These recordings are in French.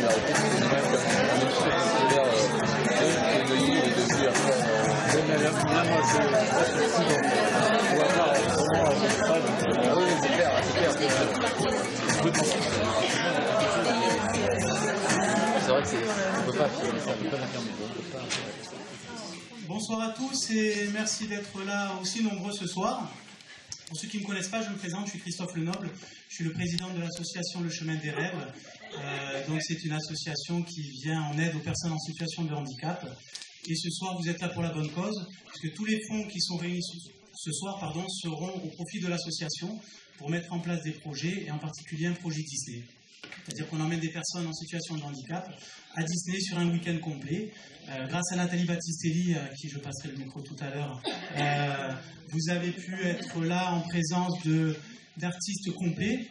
la reprise de même une circulaire de Neuilly et depuis après même moi je vois pas vraiment ah oui c'est clair c'est vrai que on peut pas filmer ça, on peut pas l'affirmer, on peut pas. Bonsoir à tous et merci d'être là aussi nombreux ce soir. Pour ceux qui ne me connaissent pas, je me présente, je suis Christophe Lenoble, je suis le président de l'association Le Chemin des Rêves. Donc c'est une association qui vient en aide aux personnes en situation de handicap. Et ce soir, vous êtes là pour la bonne cause, puisque tous les fonds qui sont réunis ce soir seront au profit de l'association pour mettre en place des projets, et en particulier un projet Disney. C'est-à-dire qu'on emmène des personnes en situation de handicap à Disney sur un week-end complet. Grâce à Nathalie Battistelli, à qui je passerai le micro tout à l'heure, vous avez pu être là en présence d'artistes complets,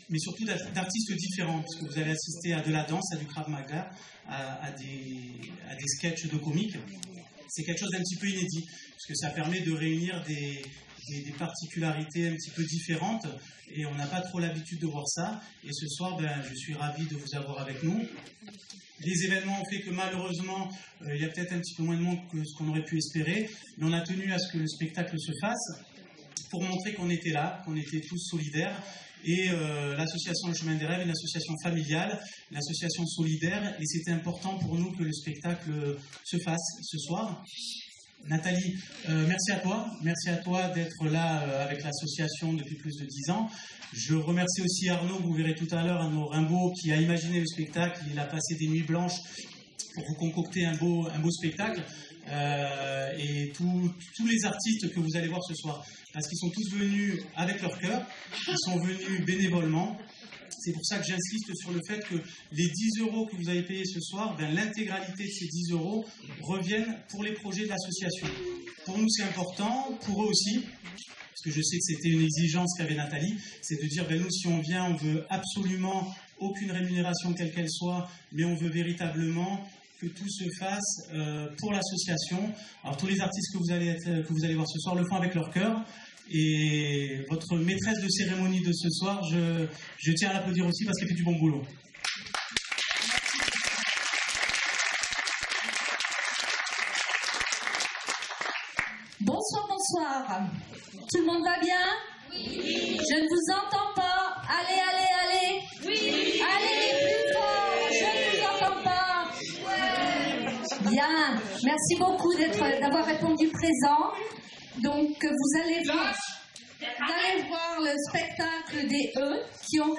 mais surtout d'artistes différents, puisque vous allez assister à de la danse, à du Krav Maga, à des sketchs de comiques. C'est quelque chose d'un petit peu inédit, puisque ça permet de réunir des particularités un petit peu différentes, et on n'a pas trop l'habitude de voir ça. Et ce soir, je suis ravi de vous avoir avec nous. Les événements ont fait que malheureusement, il y a peut-être un petit peu moins de monde que ce qu'on aurait pu espérer, mais on a tenu à ce que le spectacle se fasse pour montrer qu'on était là, qu'on était tous solidaires. Et l'association Le Chemin des Rêves est une association familiale, une association solidaire, et c'était important pour nous que le spectacle se fasse ce soir. Nathalie, merci à toi d'être là avec l'association depuis plus de 10 ans. Je remercie aussi Arnaud, vous verrez tout à l'heure, Arnaud Rimbaud, qui a imaginé le spectacle. Il a passé des nuits blanches pour vous concocter un beau spectacle. Et tous les artistes que vous allez voir ce soir, parce qu'ils sont tous venus avec leur cœur, ils sont venus bénévolement. C'est pour ça que j'insiste sur le fait que les 10 € que vous avez payés ce soir, l'intégralité de ces 10 € reviennent pour les projets de l'association. Pour nous, c'est important, pour eux aussi, parce que je sais que c'était une exigence qu'avait Nathalie, c'est de dire, nous, si on vient, on veut absolument aucune rémunération quelle qu'elle soit, mais on veut véritablement que tout se fasse pour l'association. Alors, tous les artistes que vous allez voir ce soir le font avec leur cœur. Et votre maîtresse de cérémonie de ce soir, je tiens à l'applaudir aussi parce qu'elle fait du bon boulot. Bonsoir, bonsoir. Tout le monde va bien? Oui. Je ne vous entends pas. Allez, allez, allez. Oui. Allez, plus fort. Je ne vous entends pas. Ouais. Bien. Merci beaucoup d'avoir répondu présent. Donc, vous allez voir le spectacle des E qui ont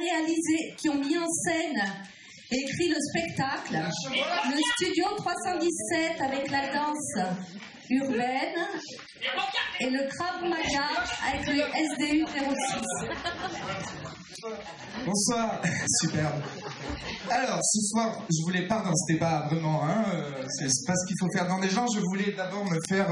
mis en scène et écrit le spectacle. Le studio 317 avec la danse urbaine et le Krav Maga avec le SDU 06. Bonsoir, superbe. Alors, ce soir, je voulais pas dans ce débat vraiment, c'est pas ce qu'il faut faire dans les gens. Je voulais d'abord me faire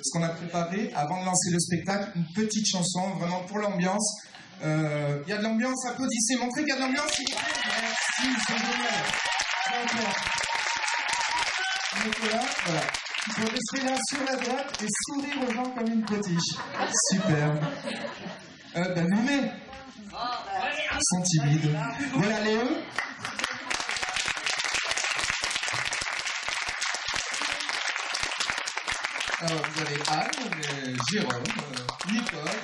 ce qu'on a préparé avant de lancer le spectacle, une petite chanson, vraiment pour l'ambiance. Il y a de l'ambiance, applaudissez, montrez qu'il y a de l'ambiance, s'il vous plaît. Merci, c'est génial. Nicolas, voilà. Il faut rester là sur la droite et sourire aux gens comme une potiche. Superbe. Nommez. Ils sont timides. Voilà Léo. Alors vous avez Anne, Jérôme, Nicole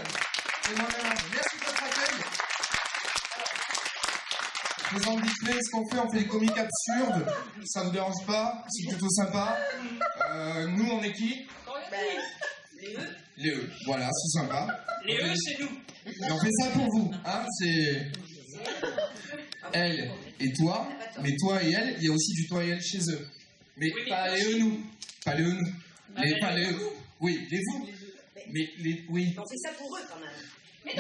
et moi-même. Merci de votre accueil. Je présente vite fait ce qu'on fait, on fait des comiques absurdes. Ça ne me dérange pas, c'est plutôt sympa. Nous on est qui? Les E, voilà, c'est sympa. Les E, c'est nous. Et on fait ça pour vous, hein, c'est elle et toi, mais toi et elle, il y a aussi du toi et elle chez eux. Mais oui, pas les eux, nous. Pas les eux, nous. Pas les eux. Oui, les vous. Mais les, oui. On fait ça pour eux quand même.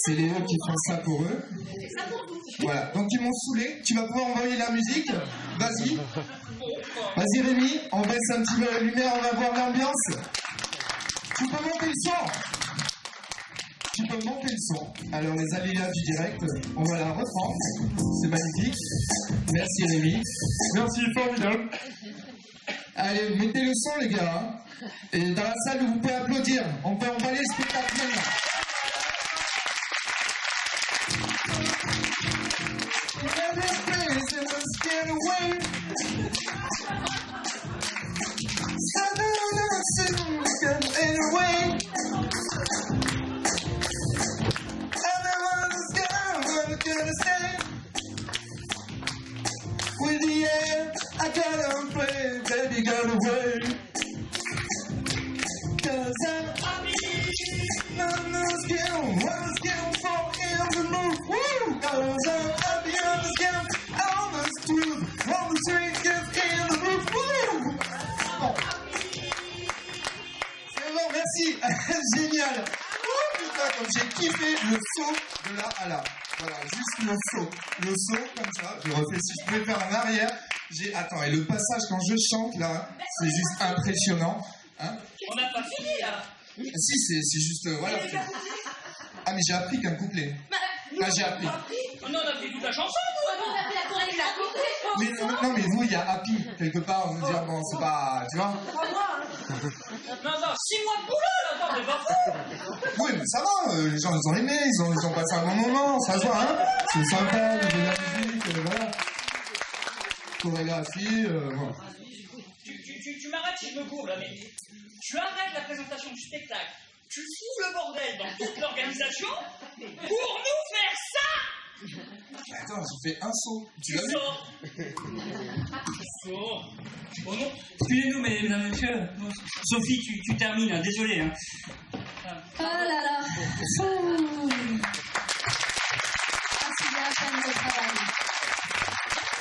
C'est les eux qui font ça pour eux. C'est ça pour vous. Voilà, donc ils m'ont saoulé. Tu vas pouvoir envoyer la musique. Vas-y. Vas-y Rémi, on baisse un petit peu la lumière, on va voir l'ambiance. Tu peux monter le son. Tu peux monter le son. Alors les aléas du direct, on va la reprendre. C'est magnifique. Merci Rémi. Merci, formidable. Allez, mettez le son les gars. Hein. Et dans la salle, vous pouvez applaudir. On peut emballer le spectacle maintenant. Never space in the sky. get away. I don't know to get away. Everyone's gonna stay. With the air, I gotta play, baby, get away. Cause I'm nothing's getting for in the move. Woo! Cause I'm happy on the scale, on the truth, on the street, gets in the roof. Woo! Bon. C'est bon, merci. Génial. Oh putain, comme j'ai kiffé le saut de là à là. Voilà, juste le saut. Le saut, comme ça. Je refais si je pouvais faire en arrière. Attends, et le passage quand je chante là, c'est juste impressionnant. Hein? On n'a pas fini là. Si, c'est juste. Voilà. Ah, mais j'ai appris qu'un couplet. Ah, j'ai appris. Non, on a fait toute la chanson. On a fait la choré, la couplet. Mais non, mais vous, il y a happy quelque part. On veut dire, bon, c'est pas. Tu vois? Non, 6 mois de boulot là, attends, t'es pas fou. Oui, mais ça va. Les gens, ils ont aimé. Ils ont passé un bon moment. Ça se voit, hein? C'est sympa, de la musique, voilà. Chorégraphie, voilà. Tu m'arrêtes si je me cours là, mais tu arrêtes la présentation du spectacle. Tu fous le bordel dans toute l'organisation pour nous faire ça. Attends, j'ai fait un saut. Tu l'as vu? Sors. Sors. Oh non, excusez-nous, mesdames et messieurs. Sophie, tu termines, hein, désolé. Hein. Oh là là. Ouh. Merci bien, femme de travail.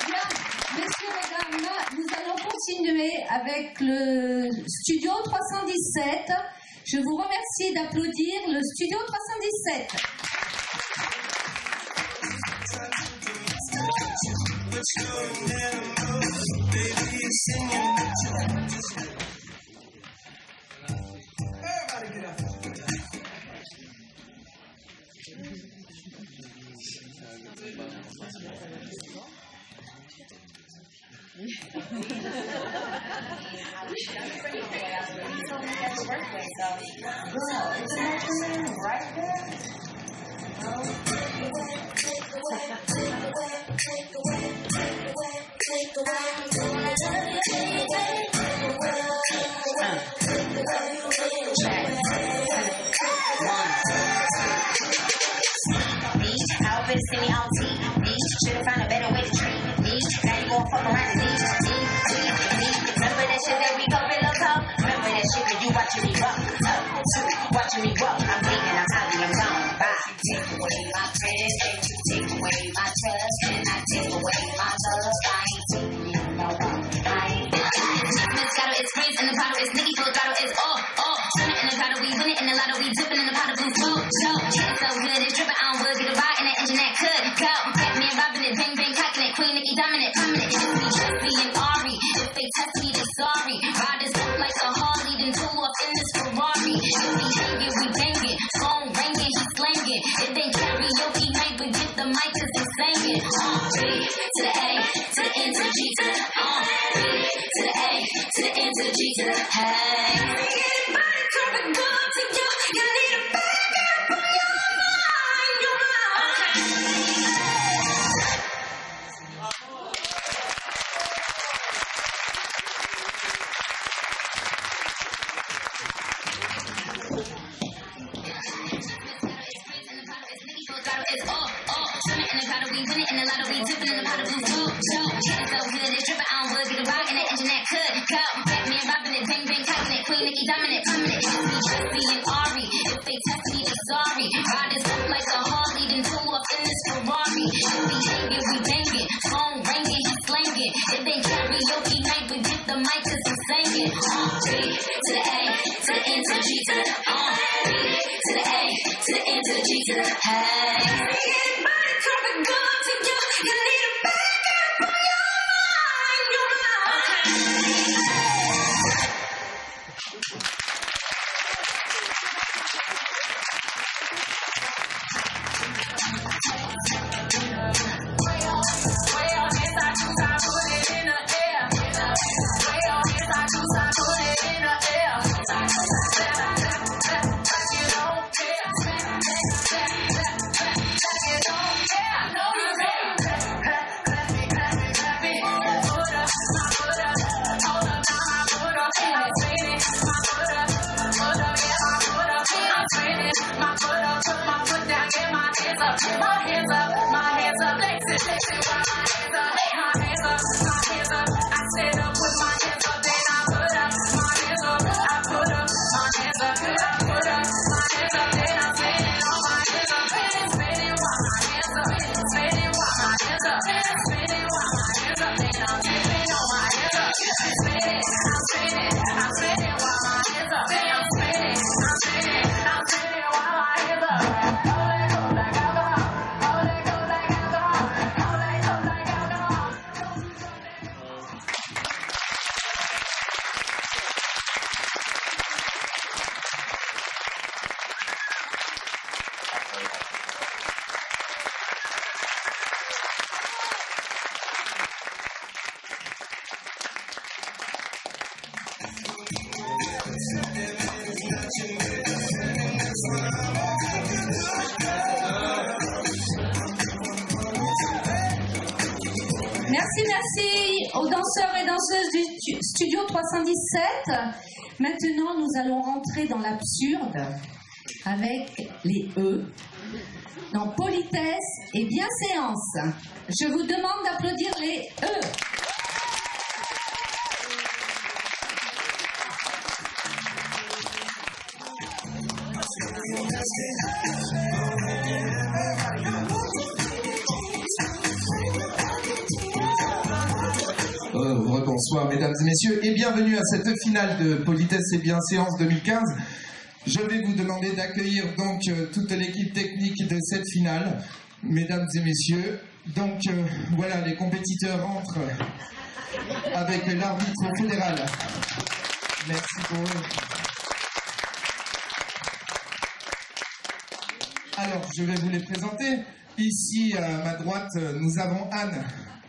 Bien, messieurs, mesdames, nous allons continuer avec le Studio 317. Je vous remercie d'applaudir le Studio 317. See me on TV. Should've found a better way to treat me. Now you gon' fuck around and leave me. Remember that shit that we go below top? Remember that shit that you watching me walk up to, watching me walk. I'm leaving, I'm out, I'm gone. Bye. Take away my friends, take away my trust, and I take away my love. I ain't taking it no more. I ain't. Moscato is freeze in the bottle, it's Nicky full throttle, it's all. Swimming in the bottle, we winning in the lotto, we dipping in the pot of blue flow. Getting so good, it's dripping on wood, get a ride in the engine that could go. Batman robbing it, bang bang cocking it, Queen Nicki dominant, prominent. It's me, Jeffrey and Ari. If they test me, they sorry. Riders up like a Harley, then pull off in this Ferrari. If we hanging, we banging. Phone ringing, he slanging. It ain't karaoke night, but get the mic 'cause they singing. B to the A, to the N, to the G, to the B to the A, to the N, to the G, to the hey. Anybody talking good to you? You need a backup on your mind, your it's all. Swimming in the bottle, we winning in the lotto, we dipping in the pot of blue flow. Getting so good, it's dripping on wood, get a ride in the engine that could go. Batman robbing it, bang bang cocking it, Queen Nicki dominant, prominent. It's me, Jeffrey and Ari. If they test me, they sorry. Riders up like a Harley, then pull off in this Ferrari. If we hanging, we banging. Phone ringing, he slanging. It ain't karaoke night, but get the mic 'cause I'm singing. B to the A, to the N, to the G, to the B to the A, to the N, to the G, to the hey. Anybody talking good to you? You need a backup on your mind, your I know Merci, merci aux danseurs et danseuses du studio 317. Maintenant, nous allons rentrer dans l'absurde avec les E, dans politesse et bienséance. Je vous demande d'applaudir les E. Bonsoir mesdames et messieurs et bienvenue à cette finale de Politesse et Bienséance 2015. Je vais vous demander d'accueillir donc toute l'équipe technique de cette finale, mesdames et messieurs. Donc voilà, les compétiteurs entrent avec l'arbitre fédéral. Merci pour eux. Alors, je vais vous les présenter. Ici, à ma droite, nous avons Anne.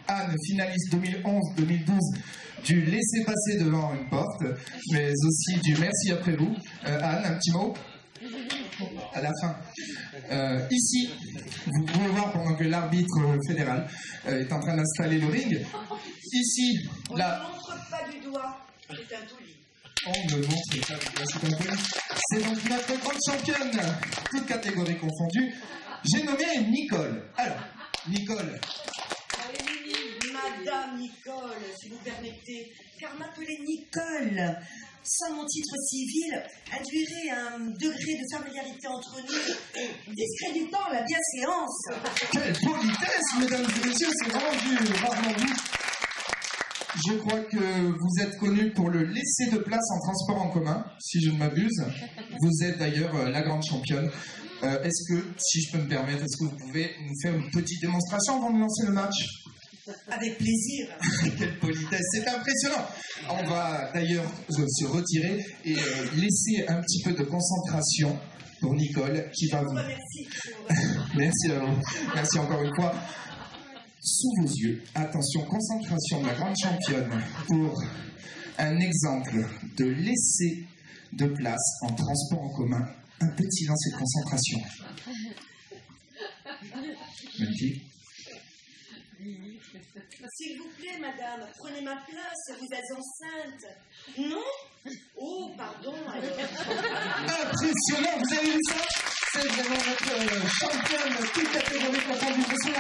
Anne, finaliste 2011-2012 du laissez-passer devant une porte, mais aussi du merci après vous. Anne, un petit mot à la fin. Ici, vous pouvez voir pendant que l'arbitre fédéral est en train d'installer le ring. Ici, là. On ne montre pas du doigt, c'est un touli. On ne montre pas du doigt, c'est un touli. C'est donc notre grande championne, toutes catégories confondues. J'ai nommé Nicole. Alors, Nicole. Madame Nicole, si vous permettez, car m'appeler Nicole sans mon titre civil induirait un degré de familiarité entre nous, discréditant la bienséance. Quelle politesse, mesdames et messieurs, c'est vraiment du rarement vu. Je crois que vous êtes connus pour le laisser de place en transport en commun, si je ne m'abuse. Vous êtes d'ailleurs la grande championne. Est-ce que, si je peux me permettre, est-ce que vous pouvez nous faire une petite démonstration avant de lancer le match ? Avec plaisir. Quelle politesse, c'est impressionnant. On va d'ailleurs se retirer et laisser un petit peu de concentration pour Nicole qui va vous... Merci. Merci à vous. Merci encore une fois. Sous vos yeux, attention, concentration de la grande championne pour un exemple de laisser de place en transport en commun. Un petit lancer de concentration. Magnifique. S'il vous plaît, madame, prenez ma place, vous êtes enceinte. Non? Oh, pardon. Impressionnant, vous avez vu ça? C'est vraiment notre championne, toute catégorie confondue. Monsieur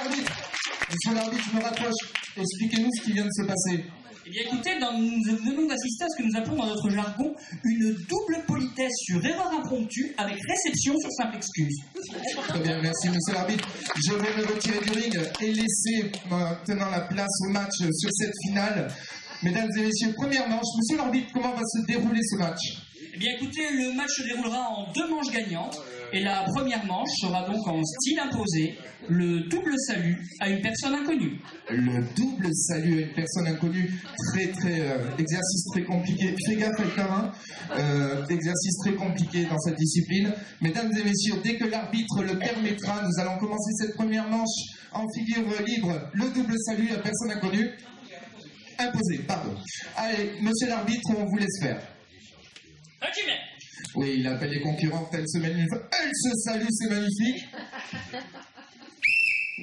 l'arbitre, je me rapproche. Expliquez-nous ce qui vient de se passer. Eh bien écoutez, nous venons d'assister à ce que nous appelons dans notre jargon une double politesse sur erreur impromptue avec réception sur simple excuse. Très bien, merci monsieur l'arbitre. Je vais me retirer du ring et laisser maintenant la place au match sur cette finale. Mesdames et messieurs, première manche. Monsieur l'arbitre, comment va se dérouler ce match? Eh bien écoutez, le match se déroulera en 2 manches gagnantes et la première manche sera donc en style imposé, le double salut à une personne inconnue. Le double salut à une personne inconnue, exercice très compliqué. Fais gaffe avec ta main, exercice très compliqué dans cette discipline. Mesdames et messieurs, dès que l'arbitre le permettra, nous allons commencer cette première manche en figure libre. Le double salut à personne inconnue. Imposé, pardon. Allez, monsieur l'arbitre, on vous laisse faire. Oui, il appelle les concurrentes, elles se saluent, c'est magnifique.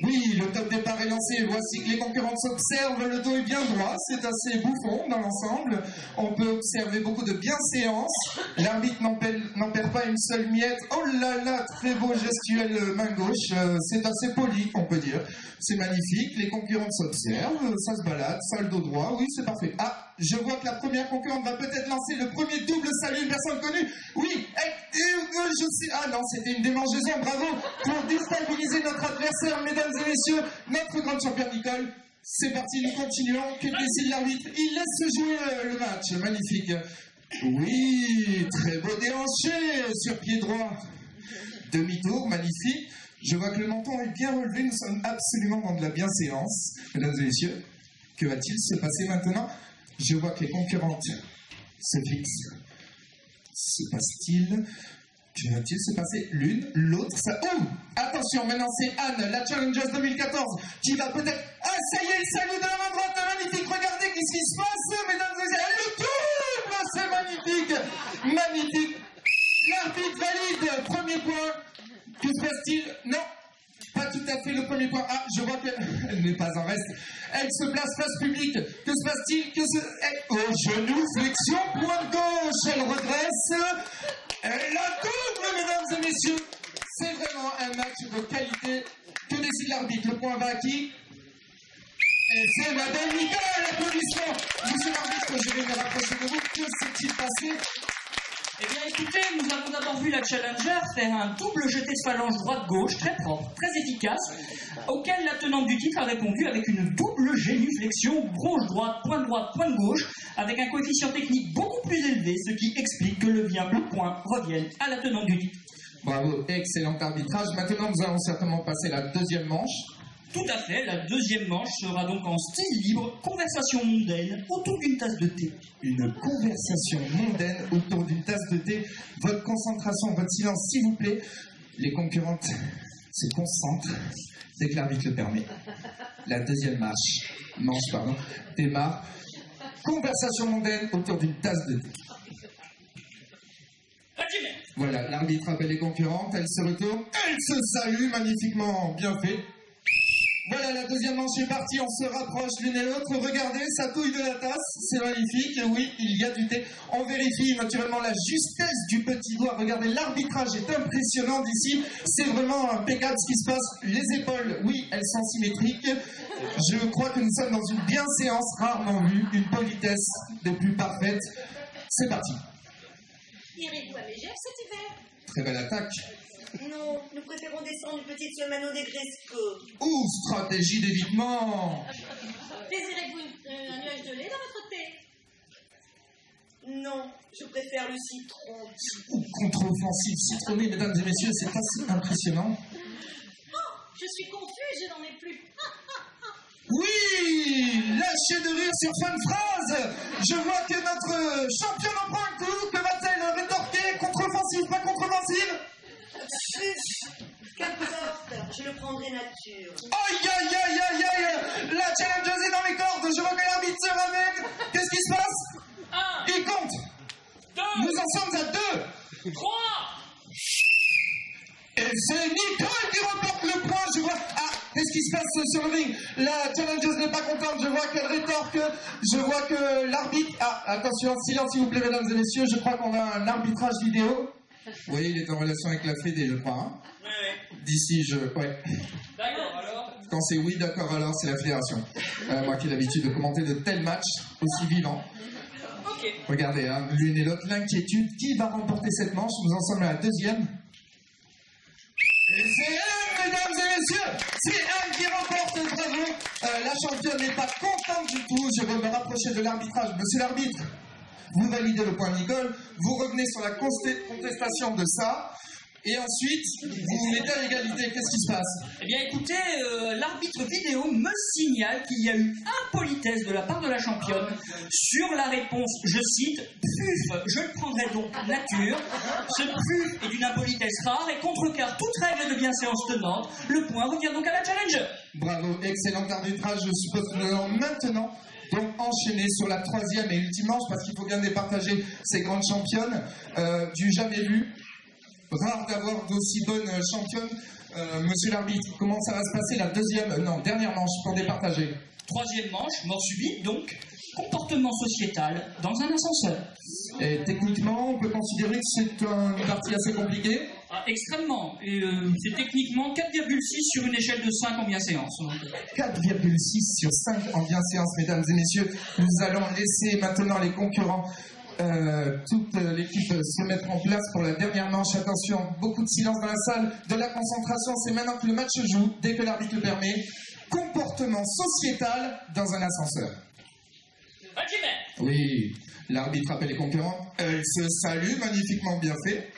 Oui, le top départ est lancé, voici que les concurrentes s'observent, le dos est bien droit, c'est assez bouffon dans l'ensemble. On peut observer beaucoup de bienséance, l'arbitre n'en perd pas une seule miette. Oh là là, très beau gestuel main gauche, c'est assez poli, on peut dire. C'est magnifique, les concurrentes s'observent, ça se balade, ça le dos droit, oui, c'est parfait. Ah, je vois que la première concurrente va peut-être lancer le premier double salut, une personne connue. Oui, je sais. Ah non, c'était une démangeaison, bravo, pour déstabiliser notre adversaire, mesdames et messieurs, notre grande championne Nicole. C'est parti, nous continuons. Que décide l'arbitre? Il laisse jouer le match, magnifique. Oui, très beau déhanché, sur pied droit. Demi-tour, magnifique. Je vois que le menton est bien relevé, nous sommes absolument dans de la bienséance. Mesdames et messieurs, que va-t-il se passer maintenant? Je vois que les concurrentes se fixent. Se passe-t-il? Que va-t-il se passer? L'une, l'autre, ça... Oh! Attention, maintenant c'est Anne, la Challengers 2014, qui va peut-être... Ah, ça y est, le salut de la main droite, magnifique! Regardez qu'est-ce qui se passe, mesdames et messieurs! Le double, c'est magnifique! Magnifique! L'arbitre valide, premier point. Que se passe-t-il? Non, pas tout à fait le premier point. Ah, je vois qu'elle n'est pas en reste. Elle se place publique. Que se passe-t-il? Au genou, flexion, point de gauche. Elle redresse. Elle la double, mesdames et messieurs. C'est vraiment un match de qualité. Que décide l'arbitre? Le point va à qui? Et c'est Madame Nicole, applaudissements. Monsieur l'arbitre, je vais me rapprocher de vous. Que s'est-il passé? Eh bien, écoutez, nous avons d'abord vu la challenger faire un double jeté de phalange droite-gauche, très propre, très efficace, auquel la tenante du titre a répondu avec une double génuflexion, gauche-droite, pointe gauche, avec un coefficient technique beaucoup plus élevé, ce qui explique que le point revienne à la tenante du titre. Bravo, excellent arbitrage. Maintenant, nous allons certainement passer la deuxième manche. Tout à fait, la deuxième manche sera donc en style libre, conversation mondaine autour d'une tasse de thé. Une conversation mondaine autour d'une tasse de thé. Votre concentration, votre silence, s'il vous plaît. Les concurrentes se concentrent dès que l'arbitre le permet. La deuxième manche, démarre. Conversation mondaine autour d'une tasse de thé. Voilà, l'arbitre appelle les concurrentes, elles se retournent, elles se saluent, magnifiquement bien fait. Voilà, la deuxième manche est partie, on se rapproche l'une et l'autre. Regardez, ça touille de la tasse, c'est magnifique. Et oui, il y a du thé. On vérifie naturellement la justesse du petit doigt. Regardez, l'arbitrage est impressionnant d'ici. C'est vraiment impeccable ce qui se passe. Les épaules, oui, elles sont symétriques. Je crois que nous sommes dans une bienséance rarement vue, une politesse des plus parfaites. C'est parti. Irez-vous à Mégère cet hiver? Très belle attaque. Non, nous préférons descendre une petite semaine au Negresco. Ouh, stratégie d'évitement. Désirez-vous un nuage de lait dans votre thé? Non, je préfère le citron. Ouh, contre-offensive citronnée, mesdames et messieurs, c'est pas si impressionnant. Oh, je suis confus, je n'en ai plus. Oui, lâchez de rire sur fin de phrase. Je vois que notre championne en prend un coup. Que va-t-elle rétorquer? Contre-offensive, pas contre-offensive? Qu'importe, je le prendrai nature. Aïe, aïe, aïe, aïe, aïe. La challengeuse est dans les cordes. Je vois que l'arbitre se ramène. Qu'est-ce qui se passe? Il compte. 2, Nous en sommes à 2. 3. Et c'est Nicole qui remporte le point. Je vois... Ah, qu'est-ce qui se passe sur le ring? La challengeuse n'est pas contente. Je vois qu'elle rétorque. Je vois que l'arbitre... Ah, attention, silence s'il vous plaît, mesdames et messieurs. Je crois qu'on a un arbitrage vidéo. Oui, il est en relation avec la Fédé, je crois. Hein. Oui. D'ici, ouais. D'accord, alors? Quand c'est oui, d'accord, alors c'est la fédération. Moi qui ai l'habitude de commenter de tels matchs aussi vivants. Ok. Regardez, hein, l'une et l'autre, l'inquiétude. Qui va remporter cette manche? Nous en sommes à la deuxième. Et c'est elle, mesdames et messieurs! C'est elle qui remporte, bravo! La championne n'est pas contente du tout. Je vais me rapprocher de l'arbitrage. Monsieur l'arbitre, vous validez le point Nicole, vous revenez sur la contestation de ça, et ensuite, vous vous mettez à l'égalité. Qu'est-ce qui se passe? Eh bien, écoutez, l'arbitre vidéo me signale qu'il y a eu impolitesse de la part de la championne sur la réponse, je cite, puf, je le prendrai donc nature. Ce puf est d'une impolitesse rare et contrecarre toute règle de bienséance tenante. Le point revient donc à la challenger. Bravo, excellent arbitrage. Je suppose que nous allons maintenant donc enchaîner sur la troisième et ultime manche, parce qu'il faut bien départager ces grandes championnes du jamais vu. Rare d'avoir d'aussi bonnes championnes. Monsieur l'arbitre, comment ça va se passer la dernière manche pour départager? Troisième manche, mort subite donc, comportement sociétal dans un ascenseur. Et techniquement, on peut considérer que c'est une partie assez compliquée? Extrêmement. Et c'est techniquement 4,6 sur une échelle de 5 en bienséance. 4,6 sur 5 en bienséance, mesdames et messieurs. Nous allons laisser maintenant les concurrents, toute l'équipe se mettre en place pour la dernière manche. Attention, beaucoup de silence dans la salle, de la concentration. C'est maintenant que le match se joue, dès que l'arbitre le permet. Comportement sociétal dans un ascenseur. Oui, l'arbitre appelle les concurrents. Elle se salue, magnifiquement bien fait.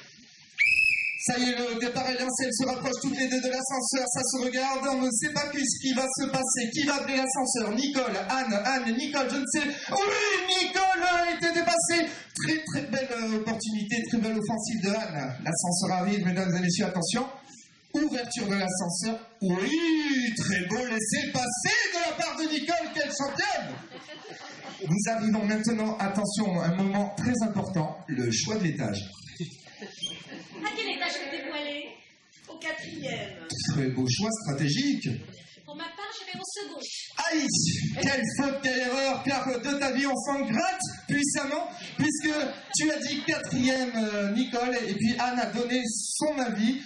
Ça y est, le départ est lancé, elles se rapprochent toutes les deux de l'ascenseur, ça se regarde, on ne sait pas plus ce qui va se passer. Qui va appeler l'ascenseur? Nicole, Anne, Nicole, je ne sais. Oui, Nicole a été dépassée. Très très belle opportunité, très belle offensive de Anne. L'ascenseur arrive, mesdames et messieurs, attention. Ouverture de l'ascenseur. Oui, très beau laisser-passer de la part de Nicole, quelle championne! Nous arrivons maintenant, attention, un moment très important, le choix de l'étage. À quel étage souhaitez-vous aller? Au 4e. Très beau choix stratégique. Oh, secondes. Aïe, quelle faute, quelle erreur, car de ta vie on s'en gratte puissamment, puisque tu as dit 4e Nicole, et puis Anne a donné son avis,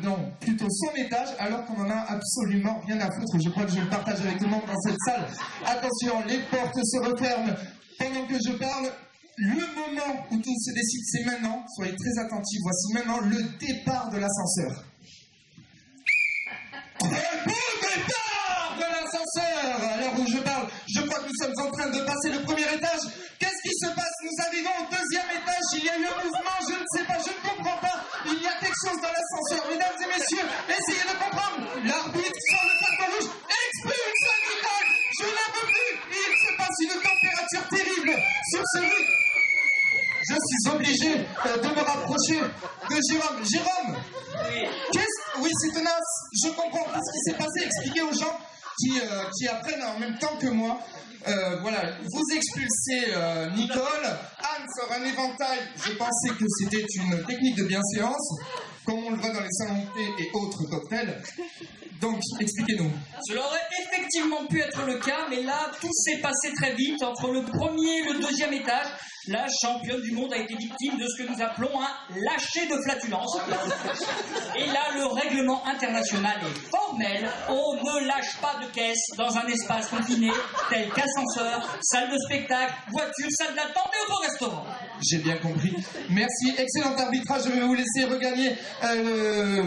non, plutôt son étage, alors qu'on en a absolument rien à foutre. Je crois que je le partage avec tout le monde dans cette salle. Attention, les portes se referment pendant que je parle. Le moment où tout se décide, c'est maintenant. Soyez très attentifs, voici maintenant le départ de l'ascenseur. Le beau départ de l'ascenseur. À l'heure où je parle, je crois que nous sommes en train de passer le premier étage. Qu'est-ce qui se passe? Nous arrivons au 2e étage. Il y a eu un mouvement, je ne sais pas, je ne comprends pas. Il y a quelque chose dans l'ascenseur. Mesdames et messieurs, essayez de comprendre. L'arbitre sort le carton rouge. Expulse Nicole. Je n'en peux plus. Il se passe une température terrible sur ce lit. Je suis obligé de me rapprocher de Jérôme. Jérôme, oui, c'est tenace. Je comprends pas ce qui s'est passé. Expliquez aux gens qui apprennent en même temps que moi. Voilà, vous expulsez Nicole. Anne sort un éventail. Je pensais que c'était une technique de bienséance, comme on le voit dans les salons de thé et autres cocktails. Donc, expliquez-nous. Cela aurait effectivement pu être le cas, mais là, tout s'est passé très vite. Entre le 1er et le 2e étage, la championne du monde a été victime de ce que nous appelons un lâcher de flatulence. Et là, le règlement international est formel. On ne lâche pas de caisse dans un espace confiné, tel qu'ascenseur, salle de spectacle, voiture, salle d'attente et auto-restaurant. J'ai bien compris. Merci. Excellent arbitrage. Je vais vous laisser regagner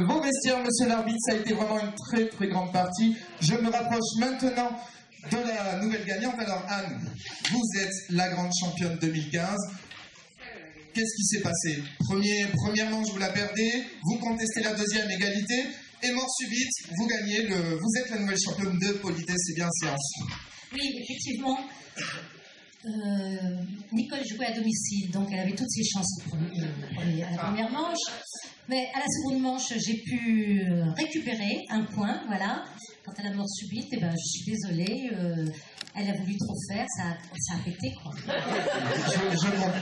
vos vestiaires, monsieur l'arbitre. Ça a été vraiment une très, très grande partie. Je me rapproche maintenant de la nouvelle gagnante. Alors, Anne, vous êtes la grande championne 2015. Qu'est-ce qui s'est passé? Première manche, vous la perdez. Vous contestez la 2e, égalité. Et mort subite, vous gagnez. Vous êtes la nouvelle championne de politesse et bienséance. Oui, effectivement. Nicole jouait à domicile, donc elle avait toutes ses chances à la première manche. Mais à la seconde manche, j'ai pu récupérer un point, voilà. Quant à la mort subite, eh ben, je suis désolée, elle a voulu trop faire, ça a pété, quoi. Je comprends.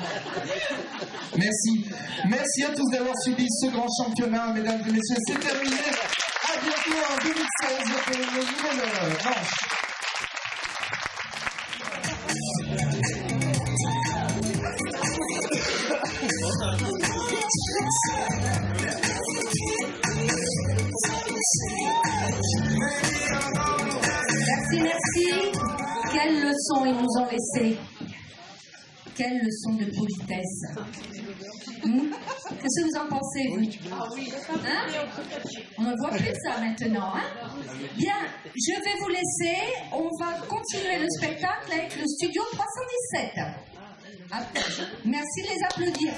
Merci. Merci à tous d'avoir suivi ce grand championnat, mesdames et messieurs. C'est terminé. À bientôt en 2016 pour une nouvelle manche. Merci. Quelle leçon ils nous ont laissé. Quelle leçon de politesse. Qu'est-ce que vous en pensez, vous? Hein? On ne voit plus ça maintenant. Hein? Bien, je vais vous laisser. On va continuer le spectacle avec le studio 317. Merci de les applaudir.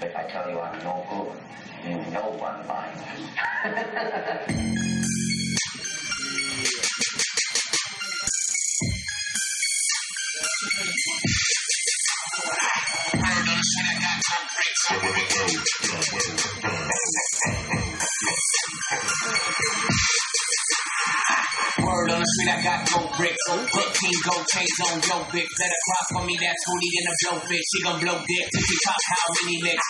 If I tell you I'm no good, you know I'm lying. Word on the street, I got gold bricks. Put king gold chains on yo bitch. Better cross for me, that's Hootie in a blowfish. She gon' blow dick till she pop how many licks.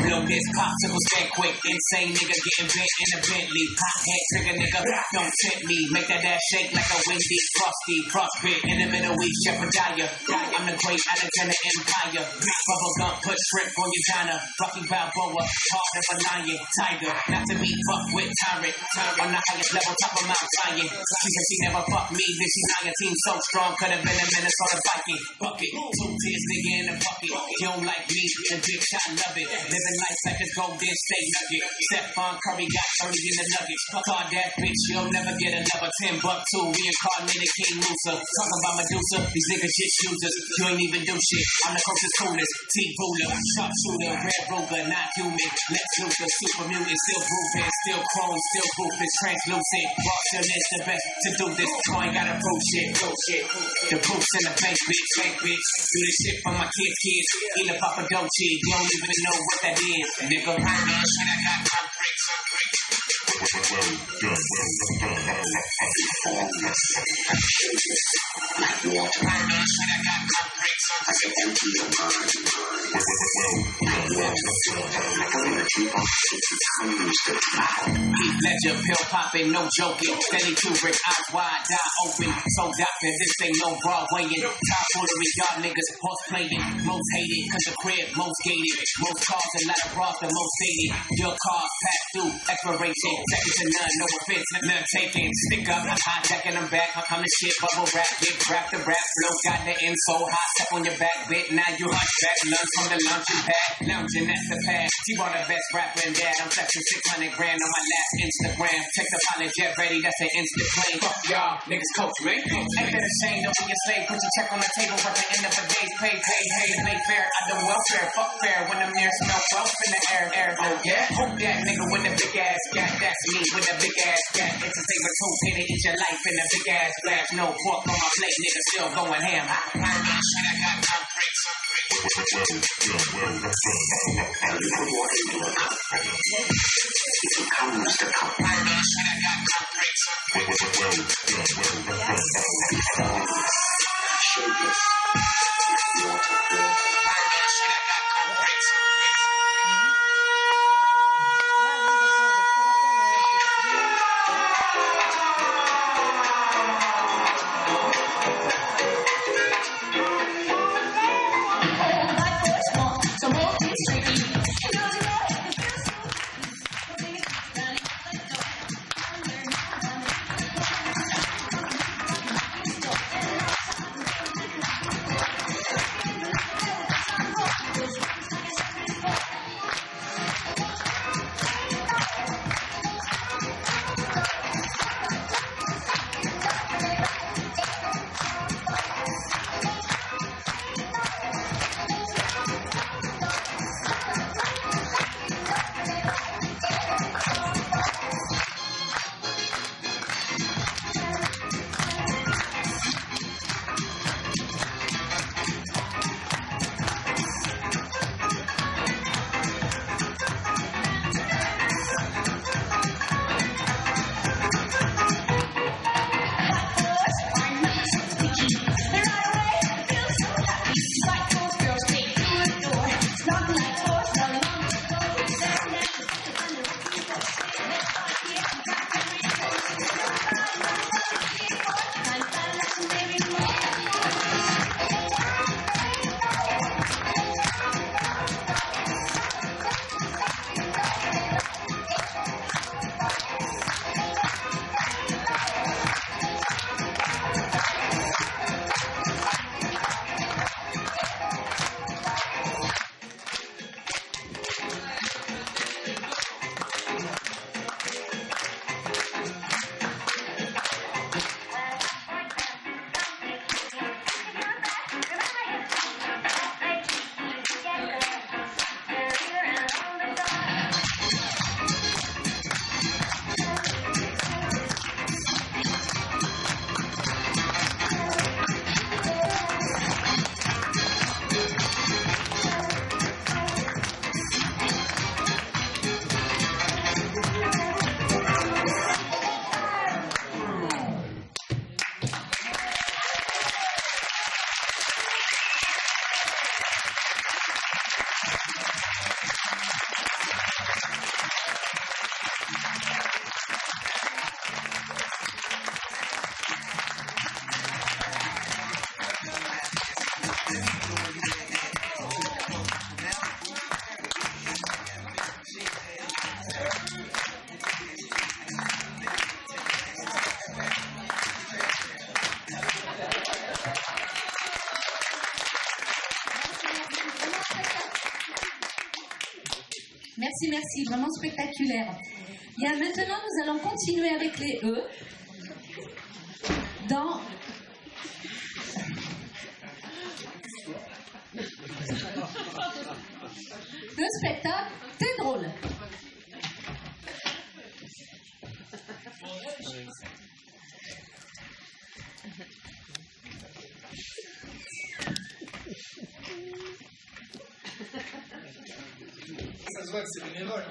Blow this popsicle stand quick. Insane nigga getting bent in a Bentley. Hot head trigger nigga, don't tempt me. Make that ass shake like a windy frosty. Frostbit in the Middle East, Jebediah. I'm the great Alexander Empire. Bubble gum, put shrimp on your diner. Rocky Balboa, hard of a lion. Tiger, not to be fucked with tyrant. On the highest level, top of Mount Zion. She said she never fucked me, then she 19 so strong, could have been a Minnesota Viking. Bucket, 2 tears, nigga in a bucket. You don't like me, and bitch, I love it. Living life like it's Golden State Nugget. Stephon Curry got 30 in the Nuggets. Call that bitch, you'll never get another 10 buck 2. Reincarnated King Musa. Talk about Medusa, these niggas shit users. You ain't even do shit. I'm the coach's coolest. T-Ruler, sharpshooter, Red Ruger, not human. Lex Luthor, super mutant, still grooving, still chrome, still ruthless, translucent. Martial is the best To do this, so I ain't gotta prove shit. The proof's in the bank, bitch. Do this shit for my kids. Eat a Papa Dolce, you don't even know what that is, nigga. Shit, I got my bricks. Heath Ledger, pill popping, no joking. Stanley Kubrick, eyes wide, die open. So doctor, this ain't no Broadwaying. Top foolery, y'all niggas horse playing. Most hated, cause the crib most gated. Most cars, a lot of bras, the most dated. Your cars pass through expiration. Seconds to none, no offense, none taken. Stick up, I'm hijacking them back. I'm the shit, bubble wrap, get wrapped the rap. Flow got the end so hot, step on your back, bit. Now you hunchback, lunch from the luncheon pad. Lounging at the pad. T-Ball the best rapper in dad. I'm flexing 600 grand on my last Instagram. Check the pilot jet ready, that's an instant plane. Fuck y'all, niggas coach me. Ain't that a shame, don't be a slave. Put your check on the table at the end of the day's pay. Hey, late fair, I do welfare. Fuck fair when the mirror smell wealth in the air. Oh yeah, hope that nigga with the big ass gat. That's me with the big ass gat. It's a saber tooth, hit it, eat your life in a big ass flash. No pork on my plate, nigga still going ham. Shit, I got my bricks. If you come, Mr. Cup. Shit, I got my bricks. Merci, merci, vraiment spectaculaire. Bien, maintenant, nous allons continuer avec les E dans le spectacle T'es drôle. voit que c'est bénévole.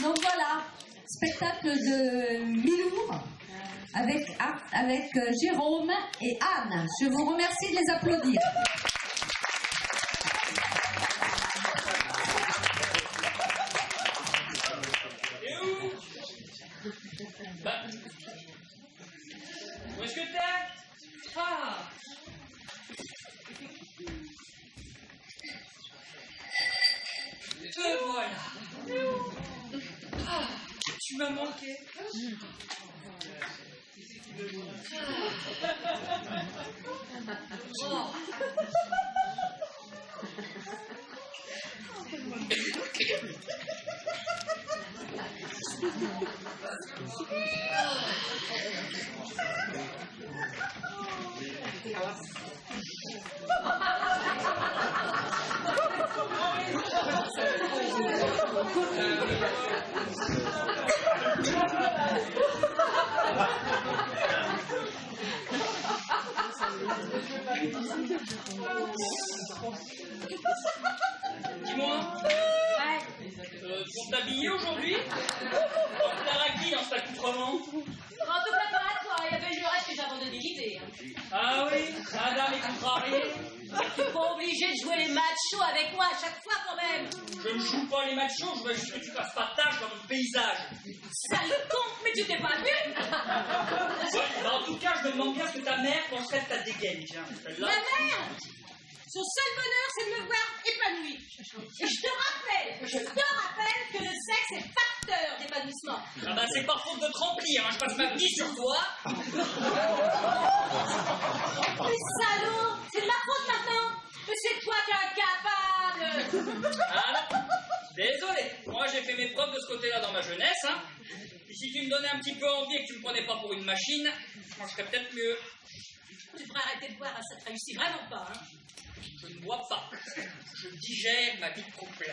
Donc voilà, spectacle de Milour avec Jérôme et Anne. Je vous remercie de les applaudir. Où est-ce que t'es? Ah! Te voilà! Ah, tu m'as manqué! Oh. Dis-moi, pour t'habiller aujourd'hui, t'as qui dans cet accoutrement? En tout cas, pas à toi, il y avait le reste que j'abandonne d'idée. Ah oui, madame est contrariée. Tu n'es pas obligé de jouer les machos avec moi à chaque fois quand même. Je ne joue pas les machos, je veux juste que tu fasses pas de tâche dans mon paysage. Sale con, mais tu t'es pas vu? Ouais, bah en tout cas, je me demande bien ce que ta mère penserait de ta dégaine, tiens. Ma mère, son seul bonheur, c'est de me voir épanouie. Et je te rappelle que le sexe est facteur d'épanouissement. Ah bah c'est par faute de te remplir, hein. Je passe ma vie sur toi. Mais salaud, c'est de ma faute maintenant. Mais c'est toi qui es incapable. Ah non, désolé. Moi j'ai fait mes preuves de ce côté-là dans ma jeunesse, hein. Et si tu me donnais un petit peu envie et que tu me prenais pas pour une machine, moi je serais peut-être mieux. Tu devrais arrêter de boire, ça te réussit vraiment pas, hein. Je ne bois pas. Je digère ma vie de couple.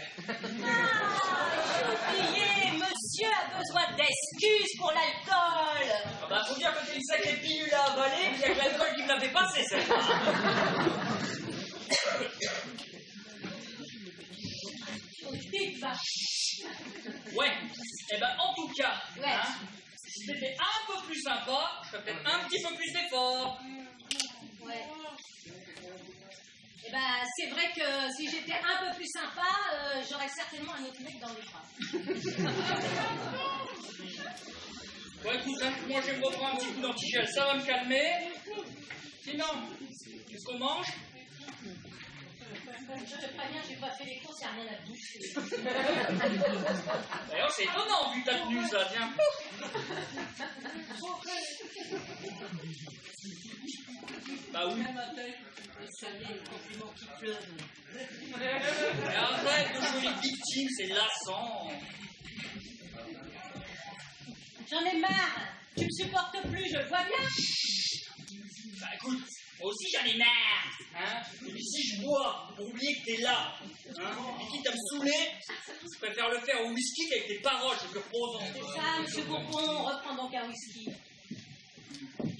Oubliez, monsieur a besoin d'excuses pour l'alcool. Ah bah faut dire que c'est une sacrée pilule à avaler, il y a que l'alcool qui me l'a fait passer, celle-là. Petite vache. Ouais, et ben en tout cas, Ouais. hein, si c'était un peu plus sympa, je ferais peut-être un petit peu plus d'efforts. Ouais. Eh ben, c'est vrai que si j'étais un peu plus sympa, j'aurais certainement un autre mec dans les bras. Bon, écoute, hein, moi je vais me reprendre un petit coup d'antigel, ça va me calmer. Sinon, qu'est-ce qu'on mange? Je te préviens, j'ai pas fait les courses, y'a rien à bouffer. D'ailleurs, c'est étonnant vu ta tenue, ça, tiens. Bah oui. Ça y est, le compliment qui pleuve. Mais arrête de jouer les victimes, c'est lassant. J'en ai marre. Tu me supportes plus, je le vois bien. Bah écoute, moi aussi j'en ai marre, hein. Et puis si je bois pour oublier que t'es là, hein, et quitte à me saouler, je préfère le faire au whisky qu'avec tes paroles, c'est plus reposant. C'est ça, monsieur Bourbon, reprends donc un whisky.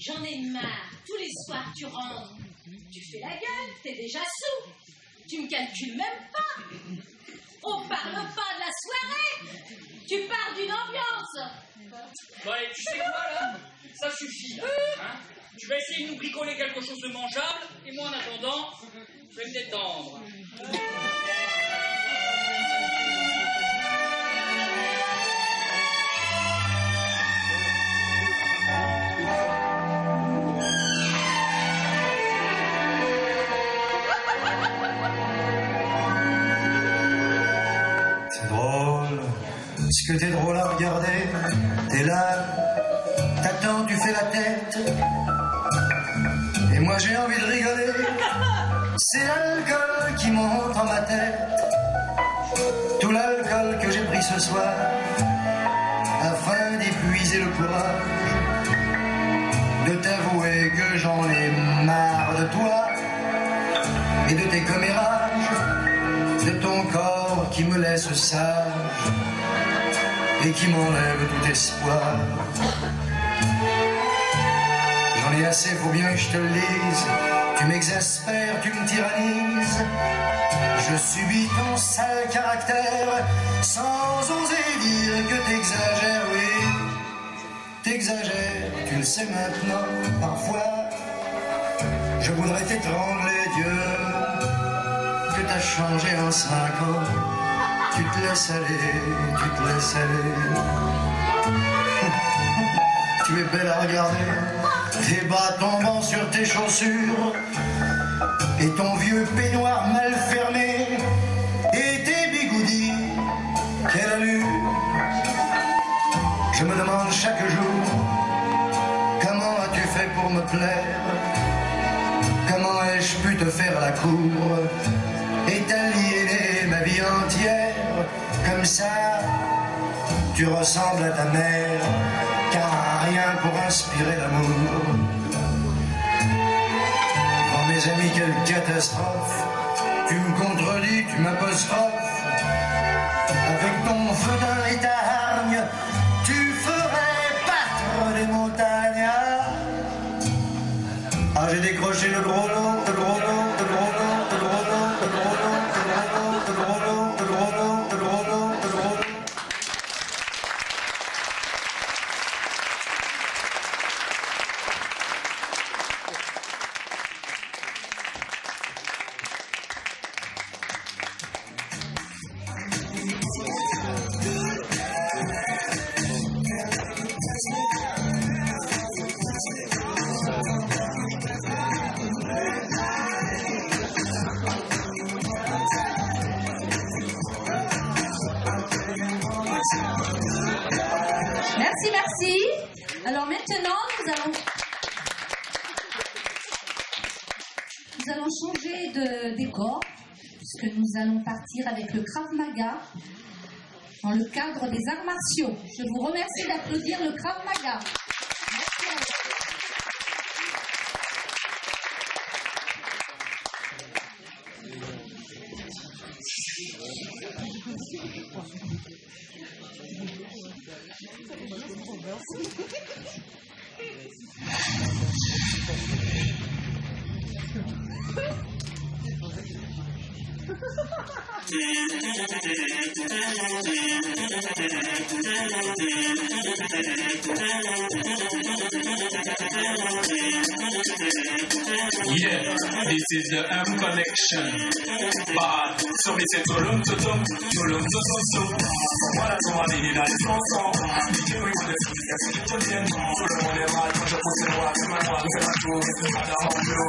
J'en ai marre. Tous les soirs, tu rentres. Tu fais la gueule, t'es déjà sous. Tu me calcules même pas. On parle pas de la soirée. Tu parles d'une ambiance. Bon allez, tu sais quoi là? Ça suffit là, hein. Tu vas essayer de nous bricoler quelque chose de mangeable, et moi en attendant, je vais me détendre. C'est drôle, ce que t'es drôle à regarder. T'es là, t'attends, tu fais la tête. Et moi j'ai envie de rigoler. C'est l'alcool qui monte en ma tête. Tout l'alcool que j'ai pris ce soir, afin d'épuiser le courage, de t'avouer que j'en ai marre de toi et de tes commérages. de ton corps qui me laisse sage et qui m'enlève tout espoir. J'en ai assez, faut bien que je te le dise. Tu m'exaspères, tu me tyrannises. Je subis ton sale caractère sans oser dire que t'exagères, oui. T'exagères, tu le sais maintenant, parfois. Je voudrais t'étrangler, Dieu, que t'as changé en 5 ans. Tu te laisses aller, tu te laisses aller. Tu es belle à regarder, tes bas tombant sur tes chaussures, et ton vieux peignoir mal fermé, et tes bigoudis, quelle allure. Je me demande chaque jour, comment as-tu fait pour me plaire? Comment ai-je pu te faire la cour et t'aliéner ma vie entière? Comme ça, tu ressembles à ta mère, car rien pour inspirer l'amour. Oh mes amis, quelle catastrophe! Tu me contredis, tu m'apostrophes. Avec ton fedin et ta hargne, tu ferais battre les montagnes. Ah, j'ai décroché le gros lot, le gros lot, le gros lot, le gros lot, le gros lot, le gros lot, le gros lot, le gros lot, le gros lot. Merci, merci. Alors maintenant, nous allons changer de décor, puisque nous allons partir avec le Krav Maga dans le cadre des arts martiaux. Je vous remercie d'applaudir le Krav Maga. Merci à vous. Yeah, this is the M connection. Bad, so me say tulum tutum, tulum tutum. Voilà ton ami, il a les chansons. DJ oui, on est sur les casques qui te viennent. Tout le monde est mal, quand je pousse le roi, c'est ma loi, c'est ma tour, c'est ma dame en bleu.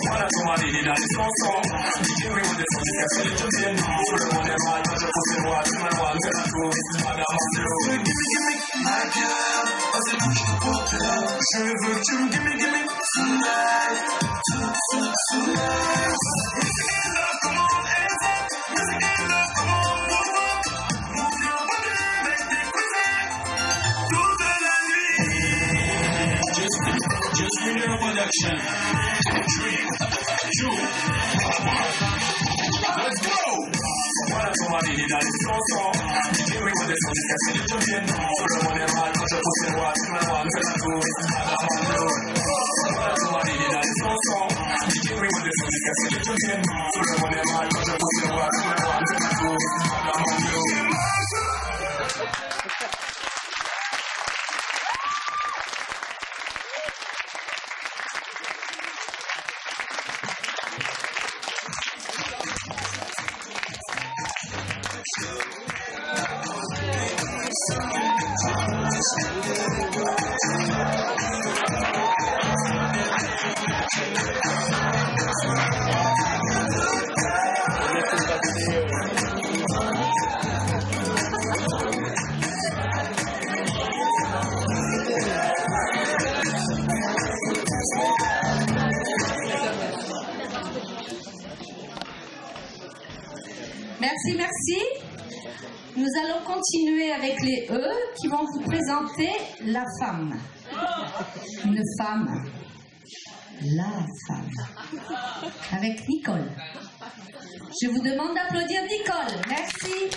Voilà, dans les chansons. DJ oui, on descend jusqu'à ce que je vienne. Tout le monde est mal, quand je pousse les voix, tout le monde fait la tour. Madame Angelo. Gimme, my girl. Vas-y, bouge ton pantalon. Je veux que tu me gimme, tonight. Tonight. Music and love, come on, hands up. Music and love, come on, move up. Move your body, make me crazy. Toute la nuit. Just Winner Production. Let's go! Voilà ton mari, il est dans les chansons. DJ oui, on descend jusqu'à ce que je vienne. Tout le monde est mal quand je pousse les voix. Tout le monde fait la tour. Madame Angelo. Voilà ton mari, il est dans les chansons. DJ oui, on descend jusqu'à ce que je vienne. Tout le monde est mal quand je pousse les voix. Tout le monde fait la tour. Madame Angelo. Merci, merci. Nous allons continuer avec les E qui vont vous présenter la femme. Une femme. La femme. Avec Nicole. Je vous demande d'applaudir Nicole. Merci.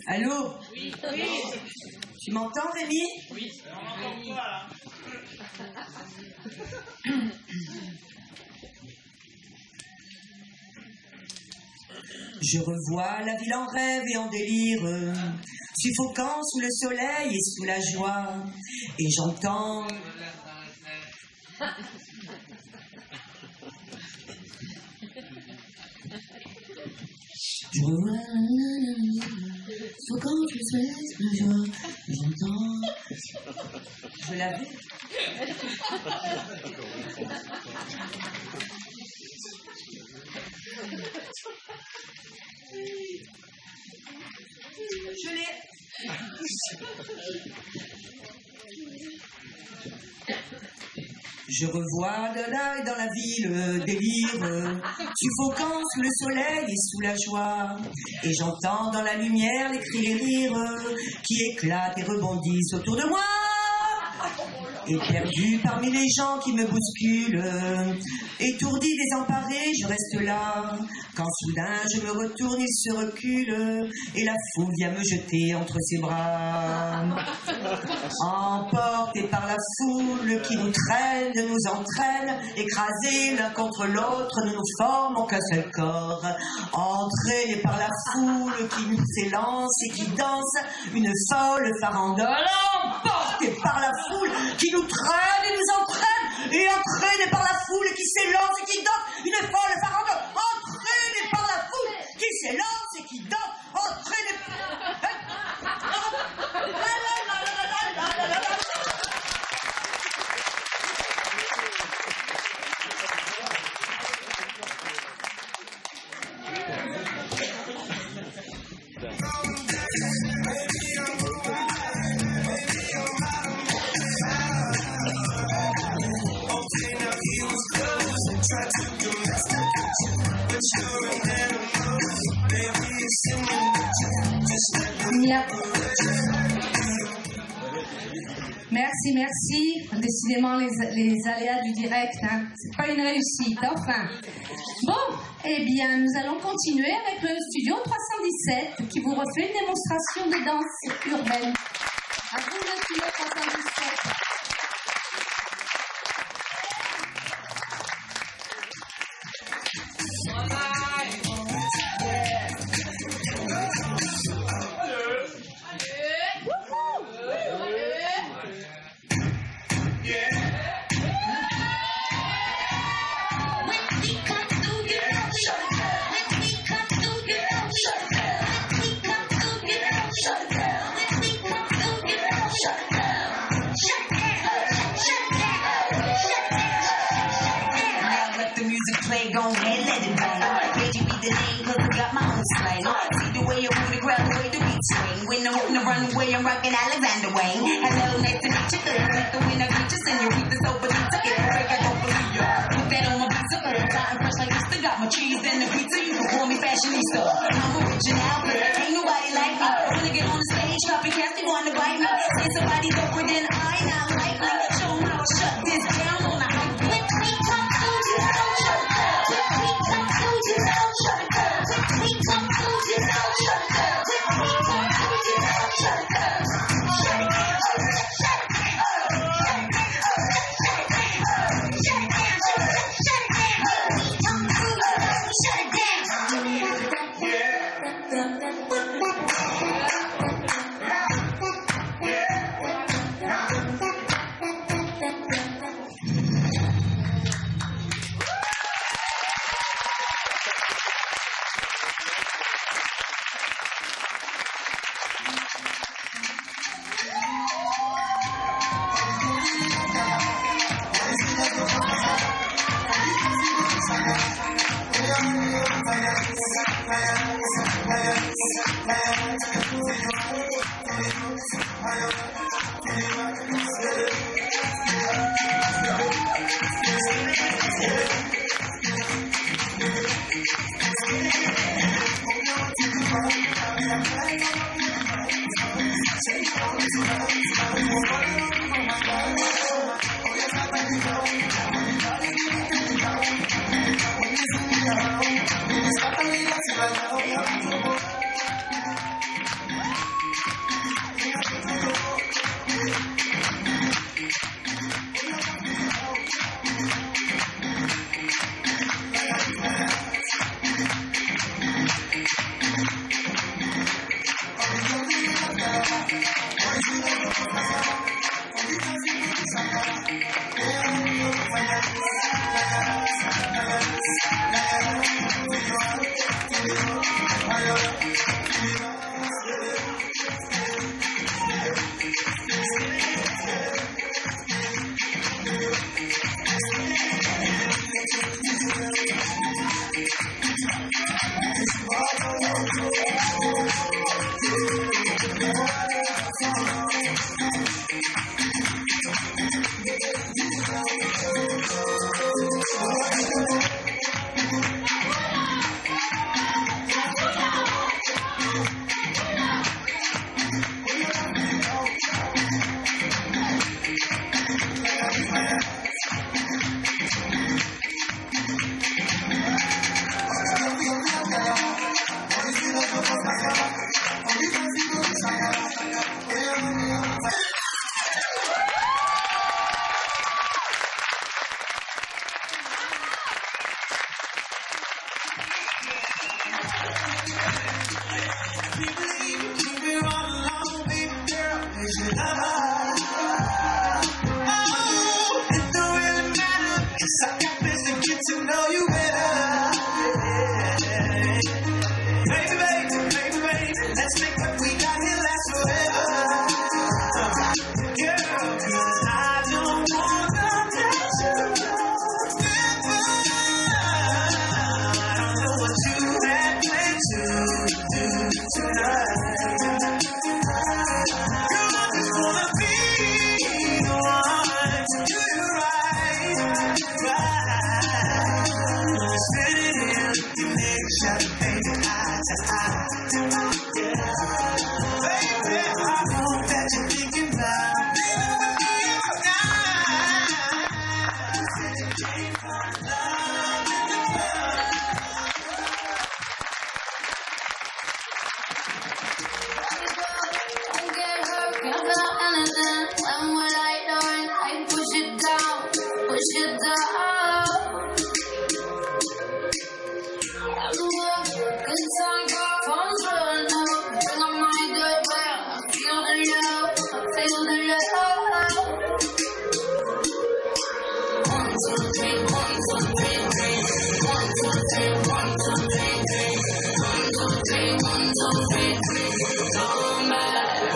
Allô? Oui. Tu m'entends, Rémi? Oui, on n'entend pas là. Je revois la ville en rêve et en délire, suffocant sous le soleil et sous la joie, et j'entends... Je revois suffocant sous le soleil et sous la joie, et j'entends... Je l'avais. Je l'ai. Je revois de là et dans la ville délire, suffocant sous le soleil et sous la joie, et j'entends dans la lumière les cris, les rires qui éclatent et rebondissent autour de moi. Et perdu parmi les gens qui me bousculent, étourdi, désemparé, je reste là. Quand soudain je me retourne, il se recule, et la foule vient me jeter entre ses bras. Emportés par la foule qui nous traîne, nous entraîne, écrasés l'un contre l'autre, nous nous formons qu'un seul corps. Entraînés par la foule qui nous s'élance et qui danse une folle farandole. Emportés par la foule qui nous traîne et nous entraîne, et entraînés par la foule qui s'élance et qui danse une folle farandole. Entraînés par la foule qui s'élance et qui danse, entraînés par... Merci, merci. Décidément, les aléas du direct, hein. C'est pas une réussite, enfin. Bon, eh bien, nous allons continuer avec le studio 317 qui vous refait une démonstration de danse urbaine. À vous, le studio 317. wanting to run away. I'm rocking Alexander Wayne. Hello, nice to meet you. With the winner, greet you. Senorita, so bonita. If you break, I don't believe ya. Put that on my pizza. Cotton fresh like Easter. Got my cheese and the pizza. You can call me fashionista. I'm original, but ain't nobody like me. Wanna get on the stage, dropping cats, they wanna bite me. Say somebody doper than I, not likely. Show 'em how I shut this down on a high beat. When we come through, you don't shut it down. When we come through, you don't shut it down. When we come through, you don't shut it down. When we come through, you don't shut it down. Shut it down, shut it down, shut it down, shut it down, shut it down, shut it down, shut it down. When we come through, you don't shut it down.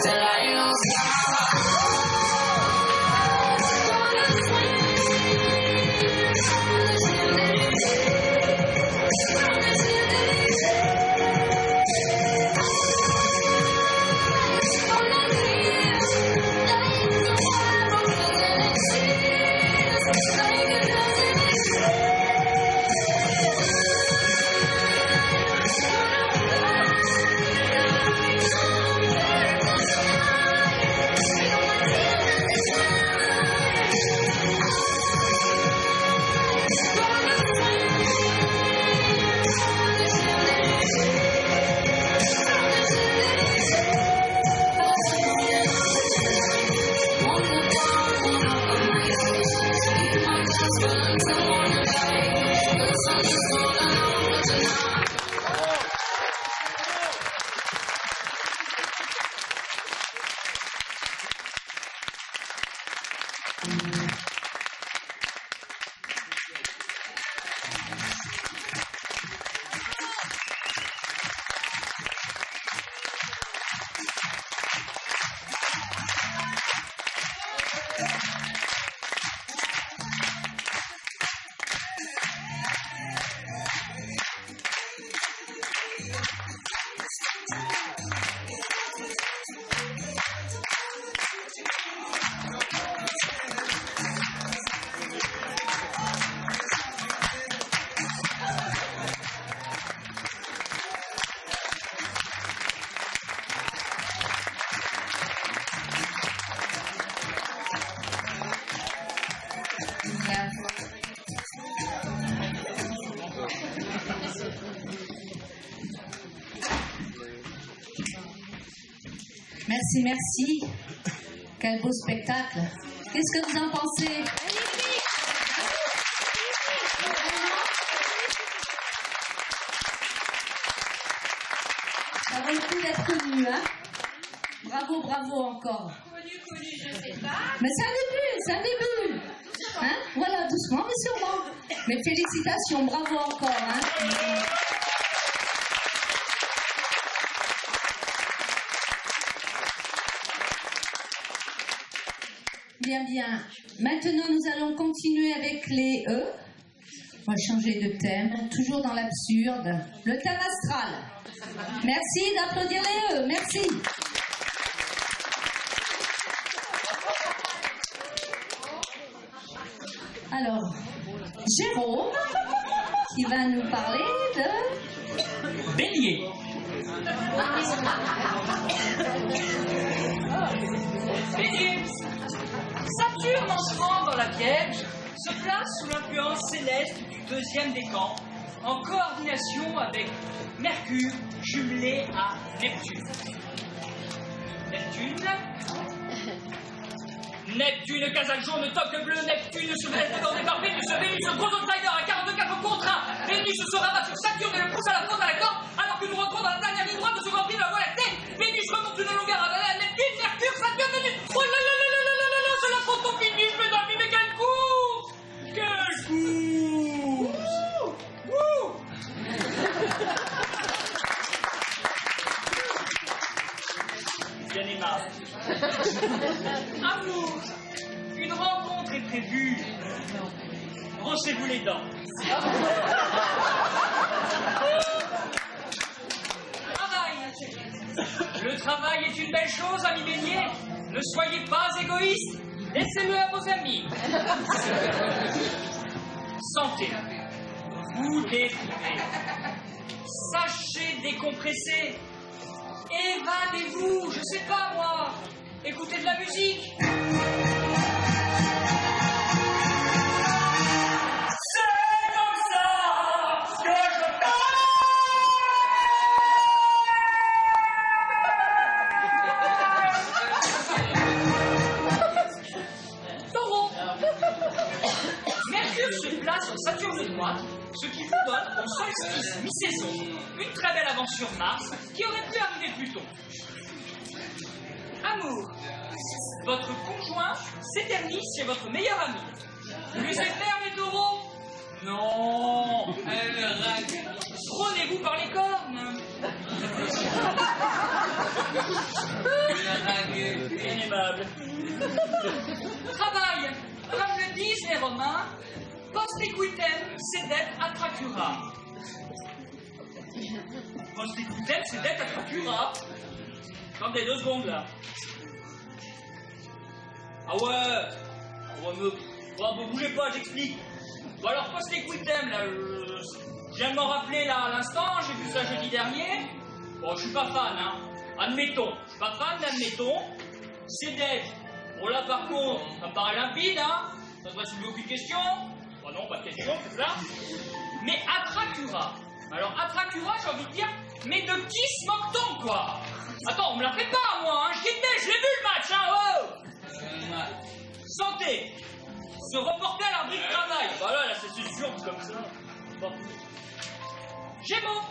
Till I Merci, merci. Quel beau spectacle. Qu'est-ce que vous en pensez? Ça vaut le coup d'être connu, hein? Bravo, bravo encore. Connu, je sais pas. Mais c'est un début. Hein? Voilà, doucement mais sûrement. Mais félicitations, bravo encore, hein? Bien, bien. Maintenant, nous allons continuer avec les E. On va changer de thème, toujours dans l'absurde. Le thème astral. Merci d'applaudir les E. Merci. Alors, Jérôme, qui va nous parler de... Bélier. Bélier. Saturne entrant dans la Vierge se place sous l'influence céleste du deuxième décan, en coordination avec Mercure jumelé à Neptune. Neptune, casaque jaune, toque bleu, Neptune se met débordé par Vénus, Vénus, gros outsider à 44 contre 1, Vénus se rabat sur Saturne et le pousse à la faute à la corde, alors que nous rentrons dans la dernière ligne droite de ce Grand Prix de la Voie lactée. Vénus remonte une longueur à Neptune, Mercure, Saturne, Vénus. Oh là là là là là là là là, c'est la faute au finish, mes amis, mais quelle course! Quelle course! Wouh! Bien aimable. Amour, une rencontre est prévue. Brossez-vous les dents. Travail. Le travail est une belle chose, ami Bélier. Ne soyez pas égoïste. Laissez-le à vos amis. Santé. Vous défouler. Sachez décompresser. Évadez-vous, je sais pas moi. Écoutez de la musique. C'est comme ça que je parle. Taureau. Mercure se place en Saturne droite, ce qui vous donne, au solstice mi-saison, une très belle avance sur Mars qui aurait pu arriver plus tôt. Amour. Votre conjoint s'éternise chez votre meilleur ami. Vous laissez faire les taureaux? Non. Prenez-vous par les cornes. Inimable. Travail. Comme le disent les Romains, post equitem sedet attractura. Post equitem sedet attractura. Attendez 2 secondes là. Ah ouais, me bougez pas, j'explique. Bon alors, post equitem, là, je viens de m'en rappeler là à l'instant, j'ai vu ça jeudi dernier. Bon, je suis pas fan, hein. Admettons, je suis pas fan, mais admettons. C'est dead. Bon là par contre, ça me paraît limpide, hein. Ça devrait soulever aucune question. Bon non, pas de question, c'est ça. Mais attractura. Alors attractura, j'ai envie de dire, mais de qui se moque-t-on, quoi? Attends, on me la fait pas, moi, hein. J'y étais, je l'ai vu le match, hein, oh. Santé. Se reporter à l'abri de travail. Voilà, là, c'est sûr, comme ça. Bon. Gémeaux.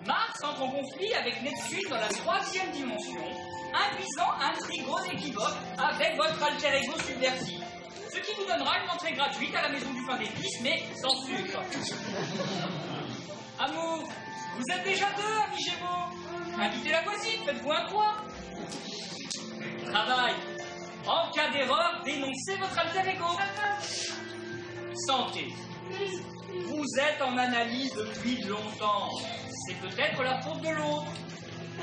Mars entre en conflit avec Neptune dans la 3e dimension, induisant un trigone équivoque à avec votre alter ego subversif. Ce qui vous donnera une entrée gratuite à la maison du pain d'épices, mais sans sucre. Amour, vous êtes déjà deux, amis Gémeaux. Invitez la voisine, faites-vous un toit. Travail. En cas d'erreur, dénoncez votre alter ego. Santé. Vous êtes en analyse depuis longtemps. C'est peut-être la faute de l'autre.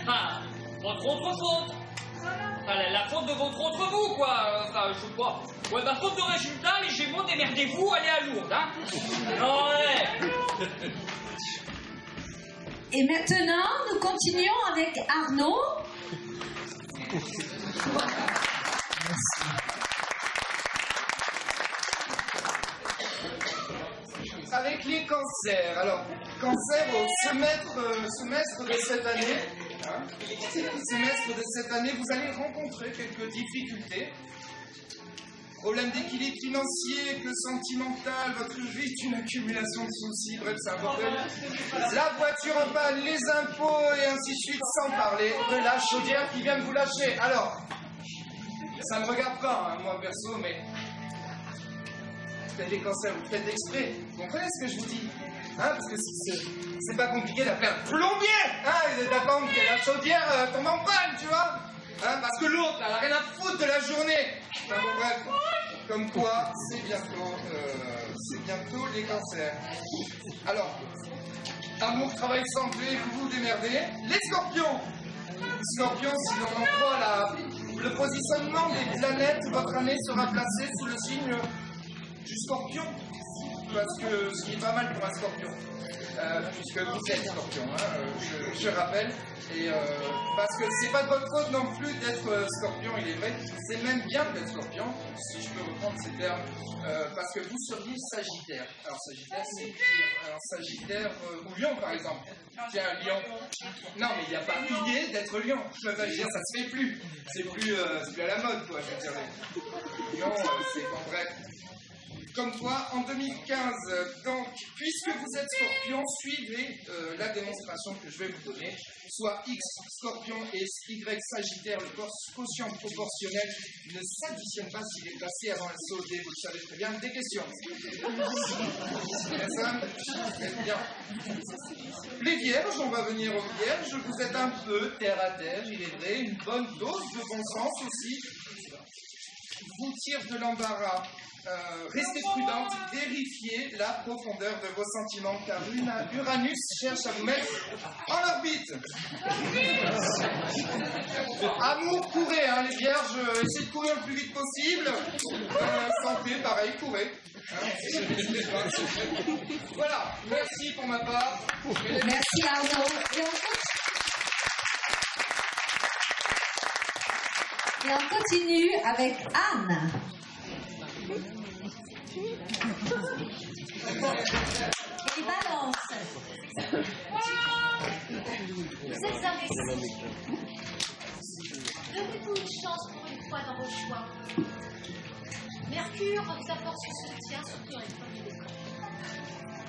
Enfin, votre autre faute. Enfin, la faute de votre autre vous, quoi. Enfin, je sais pas. Ouais, bah, faute de résultat, les Gémeaux, démerdez-vous, allez à Lourdes, hein. Ouais. Et maintenant, nous continuons avec Arnaud. Avec les cancers. Alors, cancer au semestre de cette année. Semestre de cette année, vous allez rencontrer quelques difficultés. Problème d'équilibre financier, que sentimental, votre vie est une accumulation de soucis, bref, c'est un bordel. La voiture en panne, les impôts et ainsi de suite, sans parler de la chaudière qui vient de vous lâcher. Alors, ça ne me regarde pas, hein, moi perso, mais vous faites des cancers, vous faites exprès. Vous comprenez ce que je vous dis? Hein, parce que c'est pas compliqué d'appeler un plombier, hein, et d'attendre que la chaudière tombe en panne, tu vois. Hein, parce que l'autre, elle a rien à foutre de la journée. Enfin, bon, bref, comme quoi, c'est bientôt les cancers. Alors, amour, travail, santé, vous vous démerdez. Les scorpions. Scorpions, si l'on en croit le positionnement des planètes, votre année sera placée sous le signe du scorpion. Parce que ce qui est pas mal pour un scorpion. Puisque vous êtes scorpion, hein, je rappelle. Et parce que c'est pas de votre faute non plus d'être scorpion, il est vrai. C'est même bien d'être scorpion, si je peux reprendre ces termes, parce que vous seriez sagittaire. Alors sagittaire, c'est pire. Alors sagittaire ou lion par exemple. Tiens, lion. Non, mais il n'y a pas idée d'être lion. Je veux dire, ça se fait plus. C'est plus à la mode, quoi, je veux dire. Lion, c'est en bref. Comme quoi, en 2015, donc, puisque vous êtes scorpion, suivez la démonstration que je vais vous donner, soit X scorpion et Y sagittaire, le quotient proportionnel ne s'additionne pas s'il est placé avant un solde, vous le savez très bien. Des questions? Très bien. Les vierges, on va venir aux vierges, vous êtes un peu terre à terre, il est vrai, une bonne dose de bon sens aussi. Vous tire de l'embarras. Restez prudente, vérifiez la profondeur de vos sentiments, car Uranus cherche à vous mettre en orbite. Amour, courez, hein, les vierges, essayez de courir le plus vite possible. Santé, pareil, courez. Hein, voilà, merci pour ma part. Merci Arnaud. Et on continue avec Anne. Et balance. Vous êtes imbéciles. Donnez-vous une chance pour une fois dans vos choix. Mercure vous apporte ce soutien, surtout dans les premiers décors.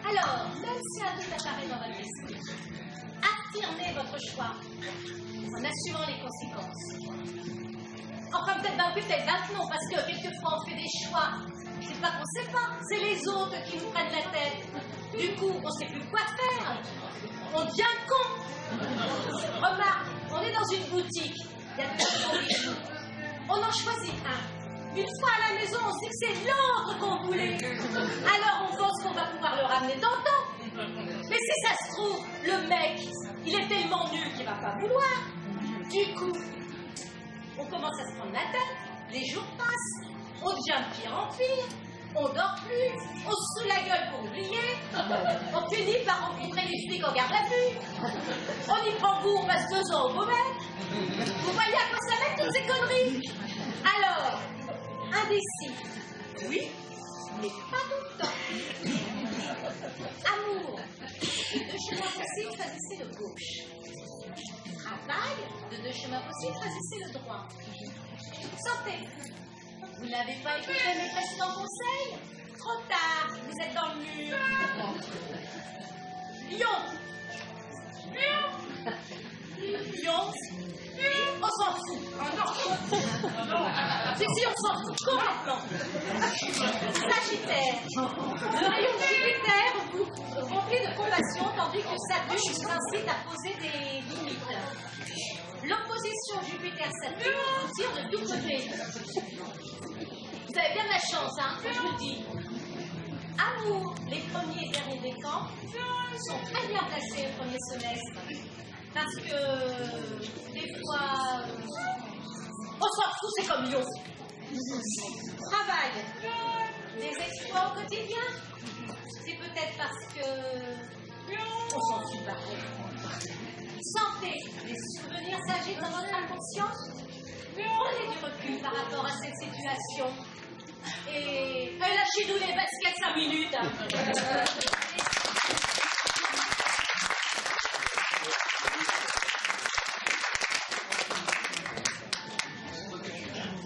Alors, même si un doute apparaît dans votre esprit, affirmez votre choix en assumant les conséquences. Enfin, peut-être d'un oui, peut-être d'un non, parce que quelquefois on fait des choix. C'est pas qu'on sait pas, c'est les autres qui nous prennent la tête. Du coup, on sait plus quoi faire. On devient con. Remarque, on est dans une boutique. Il y a deux bijoux. On en choisit un. Une fois à la maison, on sait que c'est l'autre qu'on voulait. Alors on pense qu'on va pouvoir le ramener dans le temps. Mais si ça se trouve, le mec, il est tellement nul qu'il va pas vouloir. Du coup, on commence à se prendre la tête, les jours passent, on devient de pire en pire, on dort plus, on se fout la gueule pour oublier, on finit par rencontrer les flics en garde à vue, on y prend goût, on passe 2 ans au mauvais. Vous voyez à quoi ça mène toutes ces conneries? Alors, indécis, oui, mais pas tout le temps. Amour, de 2 chemins possibles, choisissez le gauche. Travail, de 2 chemins possibles, choisissez le droit. Santé, vous n'avez pas écouté mes précédents conseils? Trop tard, vous êtes dans le mur. Lion. Lion. On s'en fout. Si, on s'en fout complètement. Sagittaire. Le rayon de Jupiter vous remplit de compassion tandis que Saturne vous incite à poser des limites. L'opposition Jupiter-Saturne vous tire de tous côtés. Vous avez bien de la chance, hein, je vous le dis. Amour, les premiers et derniers décans sont très bien placés au premier semestre. Parce que, des fois, on s'en fout, c'est comme Lyon. Travail, des exploits au quotidien. C'est peut-être parce que on s'en fout pareil. Santé, des souvenirs s'agitent dans votre inconscient. Prenez du recul par rapport à cette situation. Et lâchez-nous les baskets 5 minutes.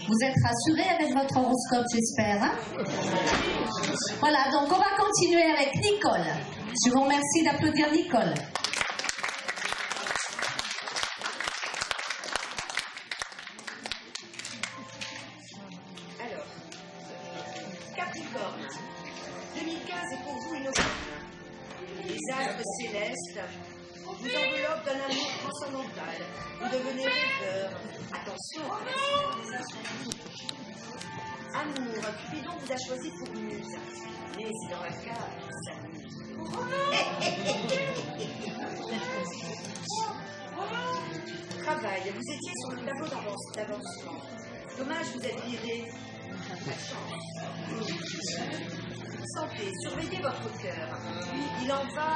Vous êtes rassurés avec votre horoscope, j'espère, hein? Voilà, donc on va continuer avec Nicole. Je vous remercie d'applaudir Nicole. Alors, Capricorne, 2015 est pour vous une occasion. Les astres célestes vous enveloppent d'un amour transcendantal. Vous devenez rêveur. Attention, amour, Cupidon vous a choisi pour muse. Mais c'est dans la cave qu'il s'amuse. Travail, vous étiez sur le tableau d'avancement. Dommage, vous êtes viré. La chance. Santé, surveillez votre cœur. Il en va.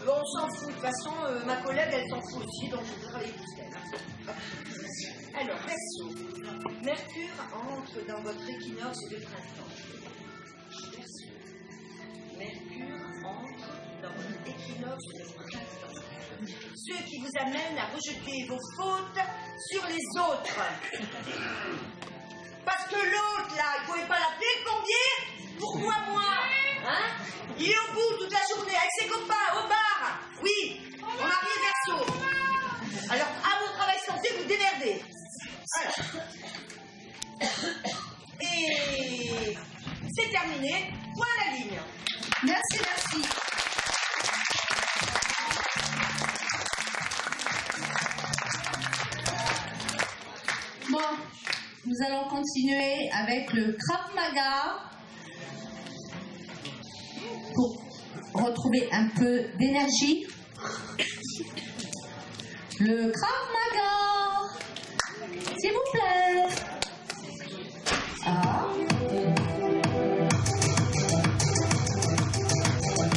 On s'en fout. De toute façon, ma collègue, elle s'en fout aussi, donc je vais travailler plus qu'elle. Alors, Verseau. Mercure entre dans votre équinoxe de printemps. Verseau. Mercure entre dans votre équinoxe de printemps. Ce qui vous amène à rejeter vos fautes sur les autres. Parce que l'autre, là, il ne pouvait pas l'appeler le plombier. Pourquoi moi? Hein? Il est au bout toute la journée avec ses copains au bar. Oui, on arrive Verseau. Alors, à mon travail santé, vous démerdez. Voilà. Et c'est terminé. Point à la ligne. Merci, merci. Bon, nous allons continuer avec le Krav Maga pour retrouver un peu d'énergie. Le Krav Maga, s'il vous plaît. Ah.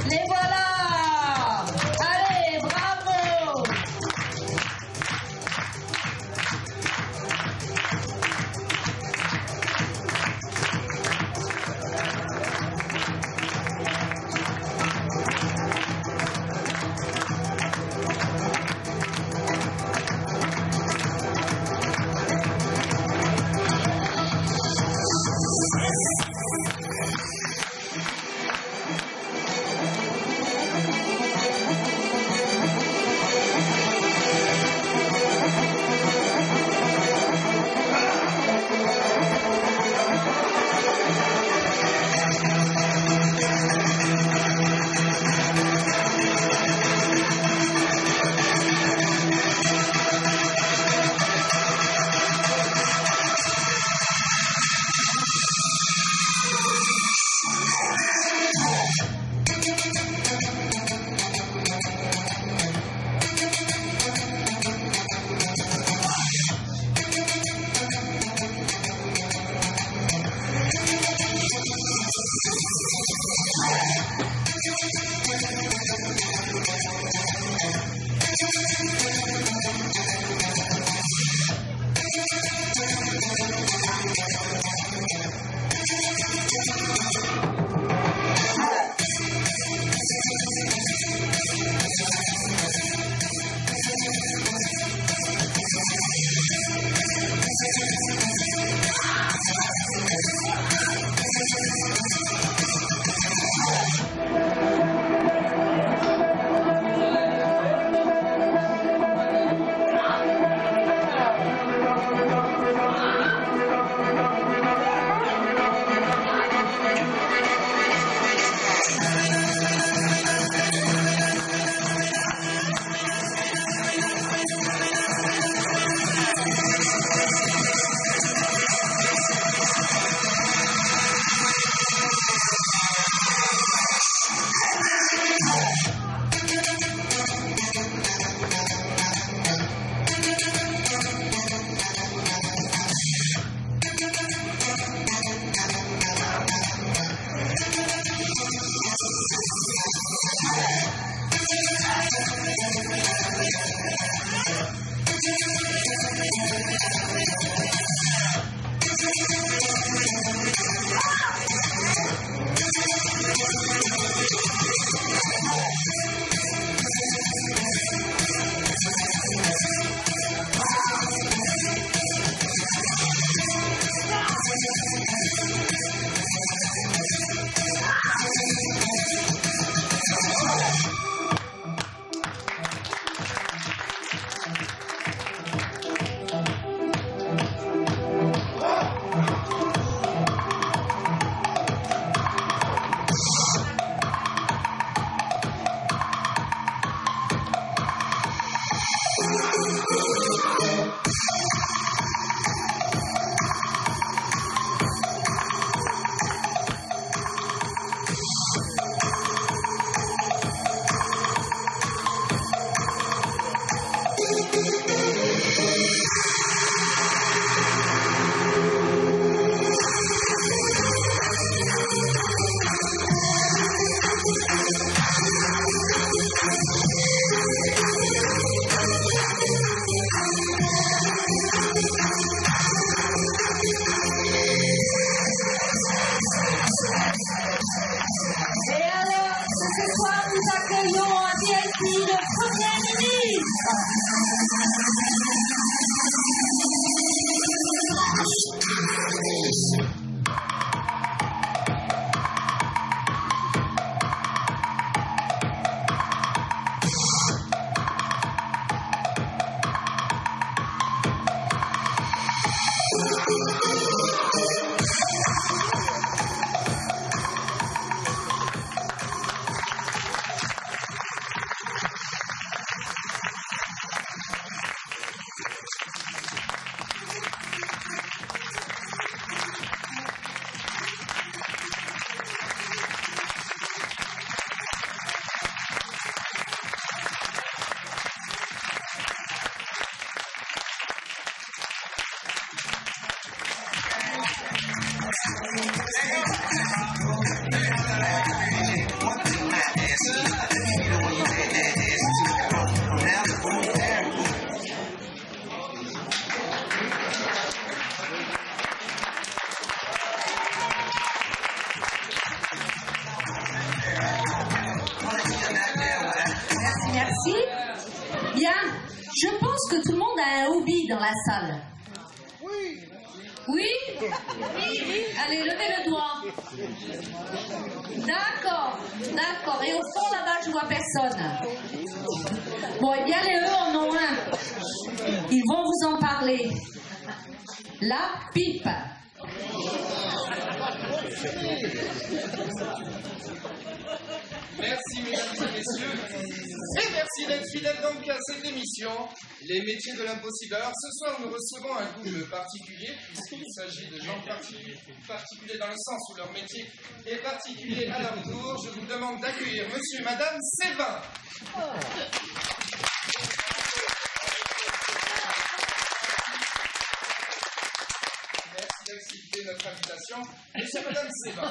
Les voilà. Allez, bravo. bienvenue. Merci. Bien. Je pense que tout le monde a un hobby dans la salle. Oui. Oui? Oui. Allez, levez le doigt. D'accord. D'accord. Et au fond, là-bas, je vois personne. Bon, eh bien, les eux en ont un. Ils vont vous en parler. La pipe. Merci mesdames et messieurs, et merci d'être fidèles donc à cette émission, Les métiers de l'impossible. Alors ce soir nous recevons un couple particulier, puisqu'il s'agit de gens particuliers dans le sens où leur métier est particulier à leur tour. Je vous demande d'accueillir monsieur et madame Sévin. D'accepter notre invitation. Monsieur et madame Sévin,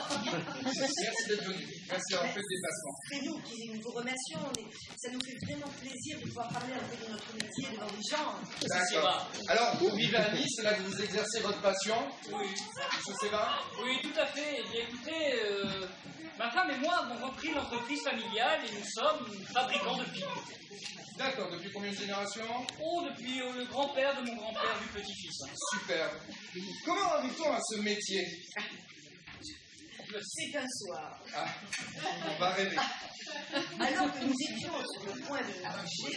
merci d'être venus. Merci d'avoir fait le déplacement. C'est nous qui vous remercions. Ça nous fait vraiment plaisir de pouvoir parler un peu de notre métier devant des gens. D'accord. Alors, vous vivez à Nice, c'est là que vous exercez votre passion. Oui. Monsieur Sévin? Oui, tout à fait. Eh bien, écoutez, ma femme et moi avons repris l'entreprise familiale et nous sommes fabricants de pipes. D'accord. Depuis combien de générations? Oh, depuis le grand-père de mon grand-père du petit-fils. Super. Comment arrive-t-on à ce métier? C'est un soir. Ah, on va rêver. Alors que nous étions sur le point de marcher,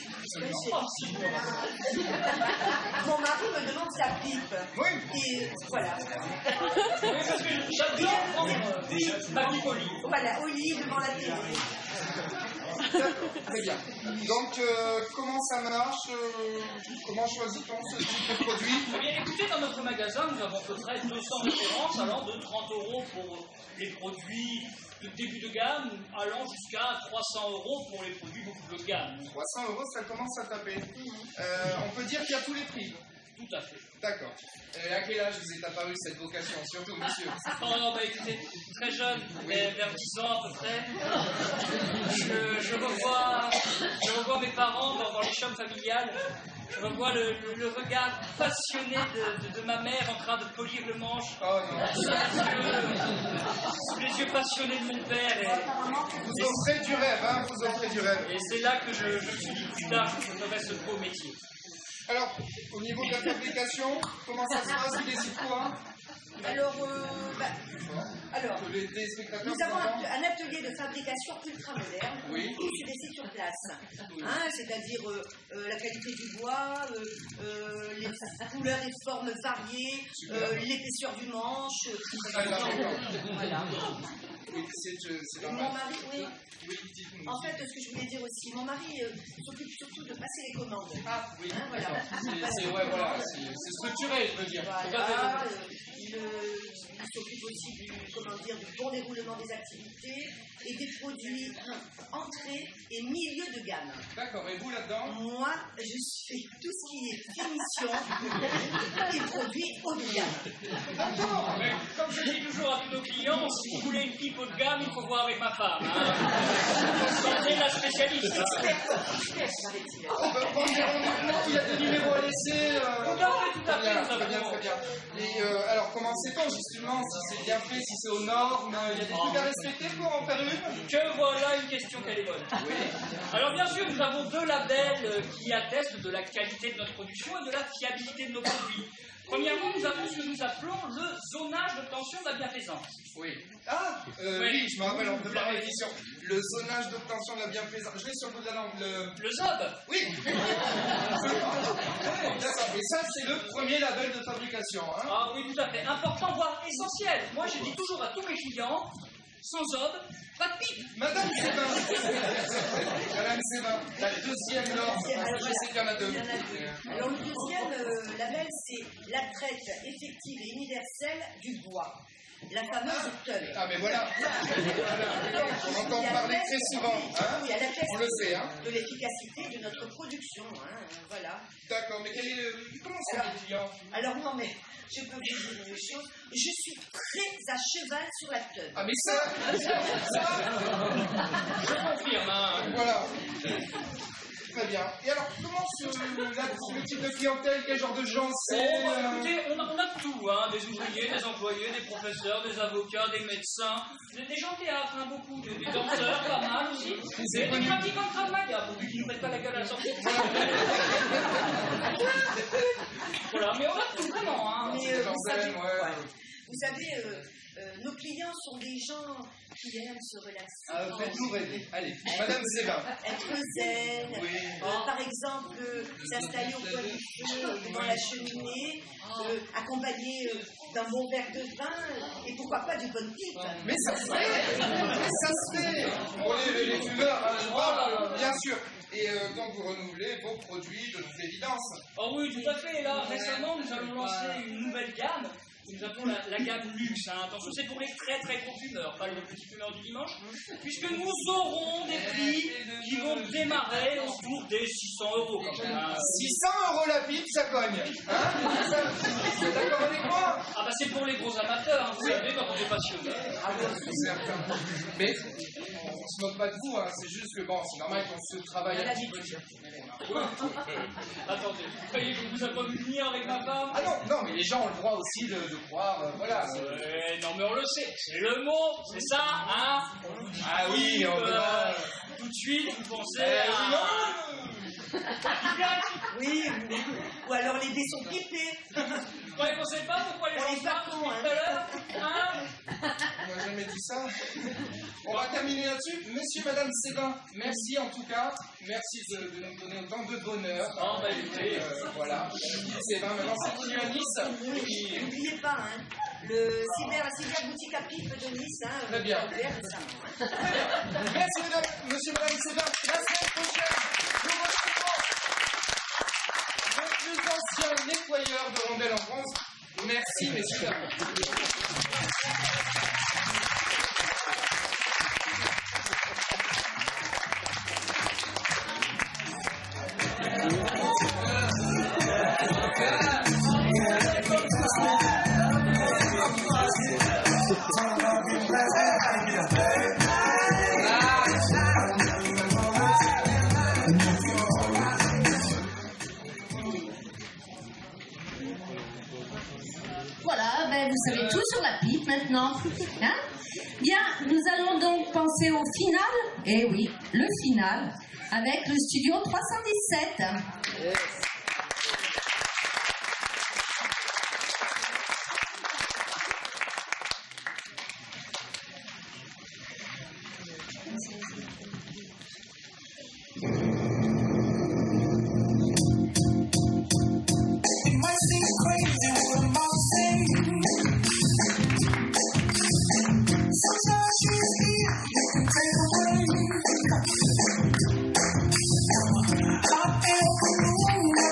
mon mari me demande sa pipe. Oui. Et voilà. Parce que j'adore prendre ma pipe au lit. Voilà, au lit devant la télé. Très bien. Donc, comment ça marche? Comment choisit-on ce type de produit? Eh bien, écoutez, dans notre magasin, nous avons à peu près 200 références allant de 30 € pour les produits de début de gamme, allant jusqu'à 300 € pour les produits beaucoup plus de gamme. 300 €, ça commence à taper. On peut dire qu'il y a tous les prix. Tout à fait. D'accord. À quel âge vous est apparue cette vocation, surtout monsieur? Oh, bah écoutez, très jeune, vers 10 ans à peu près. Je revois mes parents dans les chambres familiales. Je revois le regard passionné de ma mère en train de polir le manche. Oh non. Sous les yeux passionnés de mon père. Vous offrez du rêve, hein, vous offrez du rêve. Et c'est là que je me suis dit plus tard que je ferais ce beau métier. Alors, au niveau de la fabrication, comment ça se passe? Qui décide quoi? Alors, les téléspectateurs nous avons un atelier de fabrication ultra moderne. Oui. Tout se décide sur place. Hein, c'est-à-dire la qualité du bois, les couleurs et formes variées, l'épaisseur du manche. Voilà. Oui, c'est Mon mari, oui. Oui, dites-nous. En fait, ce que je voulais dire aussi, mon mari s'occupe surtout de passer les commandes. Ah, oui. Hein, voilà. C'est structuré, je veux dire. Voilà, il s'occupe aussi du bon déroulement des activités et des produits entrée et milieu de gamme. D'accord, et vous là-dedans? Moi, je fais tout ce qui est finition et produits haut de gamme. D'accord. Mais comme je dis toujours à tous nos clients, si vous voulez une pipe haut de gamme, il faut voir avec ma femme. Hein. C'est la spécialiste. On peut prendre des rendez-vous, il y a des numéros à laisser. Tout à fait, Très bien. Et alors, comment sait-on justement si c'est bien fait, si c'est aux normes? Il y a des trucs à respecter pour en faire une? Que voilà une question qu'elle est bonne. Oui. Alors bien sûr, nous avons 2 labels qui attestent de la qualité de notre production et de la fiabilité de nos produits. Premièrement, nous avons ce que nous appelons le zonage d'obtention de la bienfaisance. Oui. Ah, oui, je me rappelle, on peut parler d'émission. Le zonage d'obtention de la bienfaisance. Je l'ai sur le bout de la langue. Le ZOB. Oui. D'accord. Et ça, c'est le premier label de fabrication. Hein. Ah oui, tout à fait. Important, voire essentiel. Moi, je dis toujours à tous mes clients, sans ZOB, pas de pipe. Madame Sévin. Madame Sévin, la deuxième norme. Je sais qu'il y en a 2. Alors le deuxième label, c'est la traite effective et universelle du bois. La fameuse teule. Ah mais voilà. On entend parler très souvent. Hein, oui, à la tête on le sait. Hein. De l'efficacité de notre production. Hein, voilà. D'accord, mais comment sont les clients? Alors non, mais je peux vous dire une chose. Je suis très à cheval sur la teule. Ah mais ça je confirme. Hein. Voilà. Très bien. Et alors, comment le type de clientèle, quel genre de gens c'est? Écoutez, on a tout, hein, des ouvriers, des employés, des professeurs, des avocats, des médecins, des gens de théâtre, hein, beaucoup, des danseurs, pas mal aussi, des pratiquants de Krav Maga, pourvu qu'ils ne nous mettent pas la gueule à la sortie. Voilà, mais on a tout, vraiment. Hein. Mais vous savez, nos clients sont des gens qui aiment se relaxer. Faites-nous rêver. Allez, Madame Sévin. Être zen. Oui. Par exemple, s'installer au coin du feu, devant la cheminée, accompagné d'un bon verre de vin, et pourquoi pas du bon pipe. Mais ça se fait. Mais ça se fait. Pour les fumeurs, hein, je parle, bien sûr. Et donc vous renouvelez vos produits de toute évidence. Oh oui, tout à fait. Là, récemment, nous allons lancer une nouvelle gamme. Nous appelons la gamme luxe. Hein. Attention, c'est pour les très très gros fumeurs, pas le petit fumeur du dimanche, puisque nous aurons des prix qui vont démarrer autour des 600 € quand même. Hein. 600 € la pipe, ça cogne. Hein, vous êtes d'accord avec moi? Ah bah c'est pour les gros amateurs, hein, vous savez, quand on est passionné. Ah bon, c'est certain. Mais on se moque pas de vous, hein. C'est juste que bon, c'est normal qu'on se travaille un petit peu. Attendez, vous croyez que vous avez pas vu venir avec ma femme? Ah non, mais les gens ont le droit aussi de croire, voilà. Ouais, non mais on le sait, c'est le mot, c'est ça, hein? Ah oui, on va... Tout de suite, vous pensez à... Oui, ou alors les dés sont pipés. Vous croyez qu'on sait pas pourquoi les gens partent tout à l'heure? Hein? On n'a jamais dit ça. On va terminer là-dessus. Monsieur, Madame Sévin, merci en tout cas. Merci de nous donner autant de bonheur. Oh, bah écoutez, voilà. Sévin, maintenant c'est connu à Nice. Et n'oubliez pas, hein, la cyber boutique à pipe de Nice. Hein, très bien. Très bien. Merci, monsieur, Madame Sévin. La semaine prochaine, nous retrouvons le plus ancien nettoyeur de rondelles en France. Merci, messieurs. Voilà, ben vous savez tout sur la pipe maintenant. Hein? Bien, nous allons donc penser au final. Eh oui, le final, avec le studio 317. Yes. I feel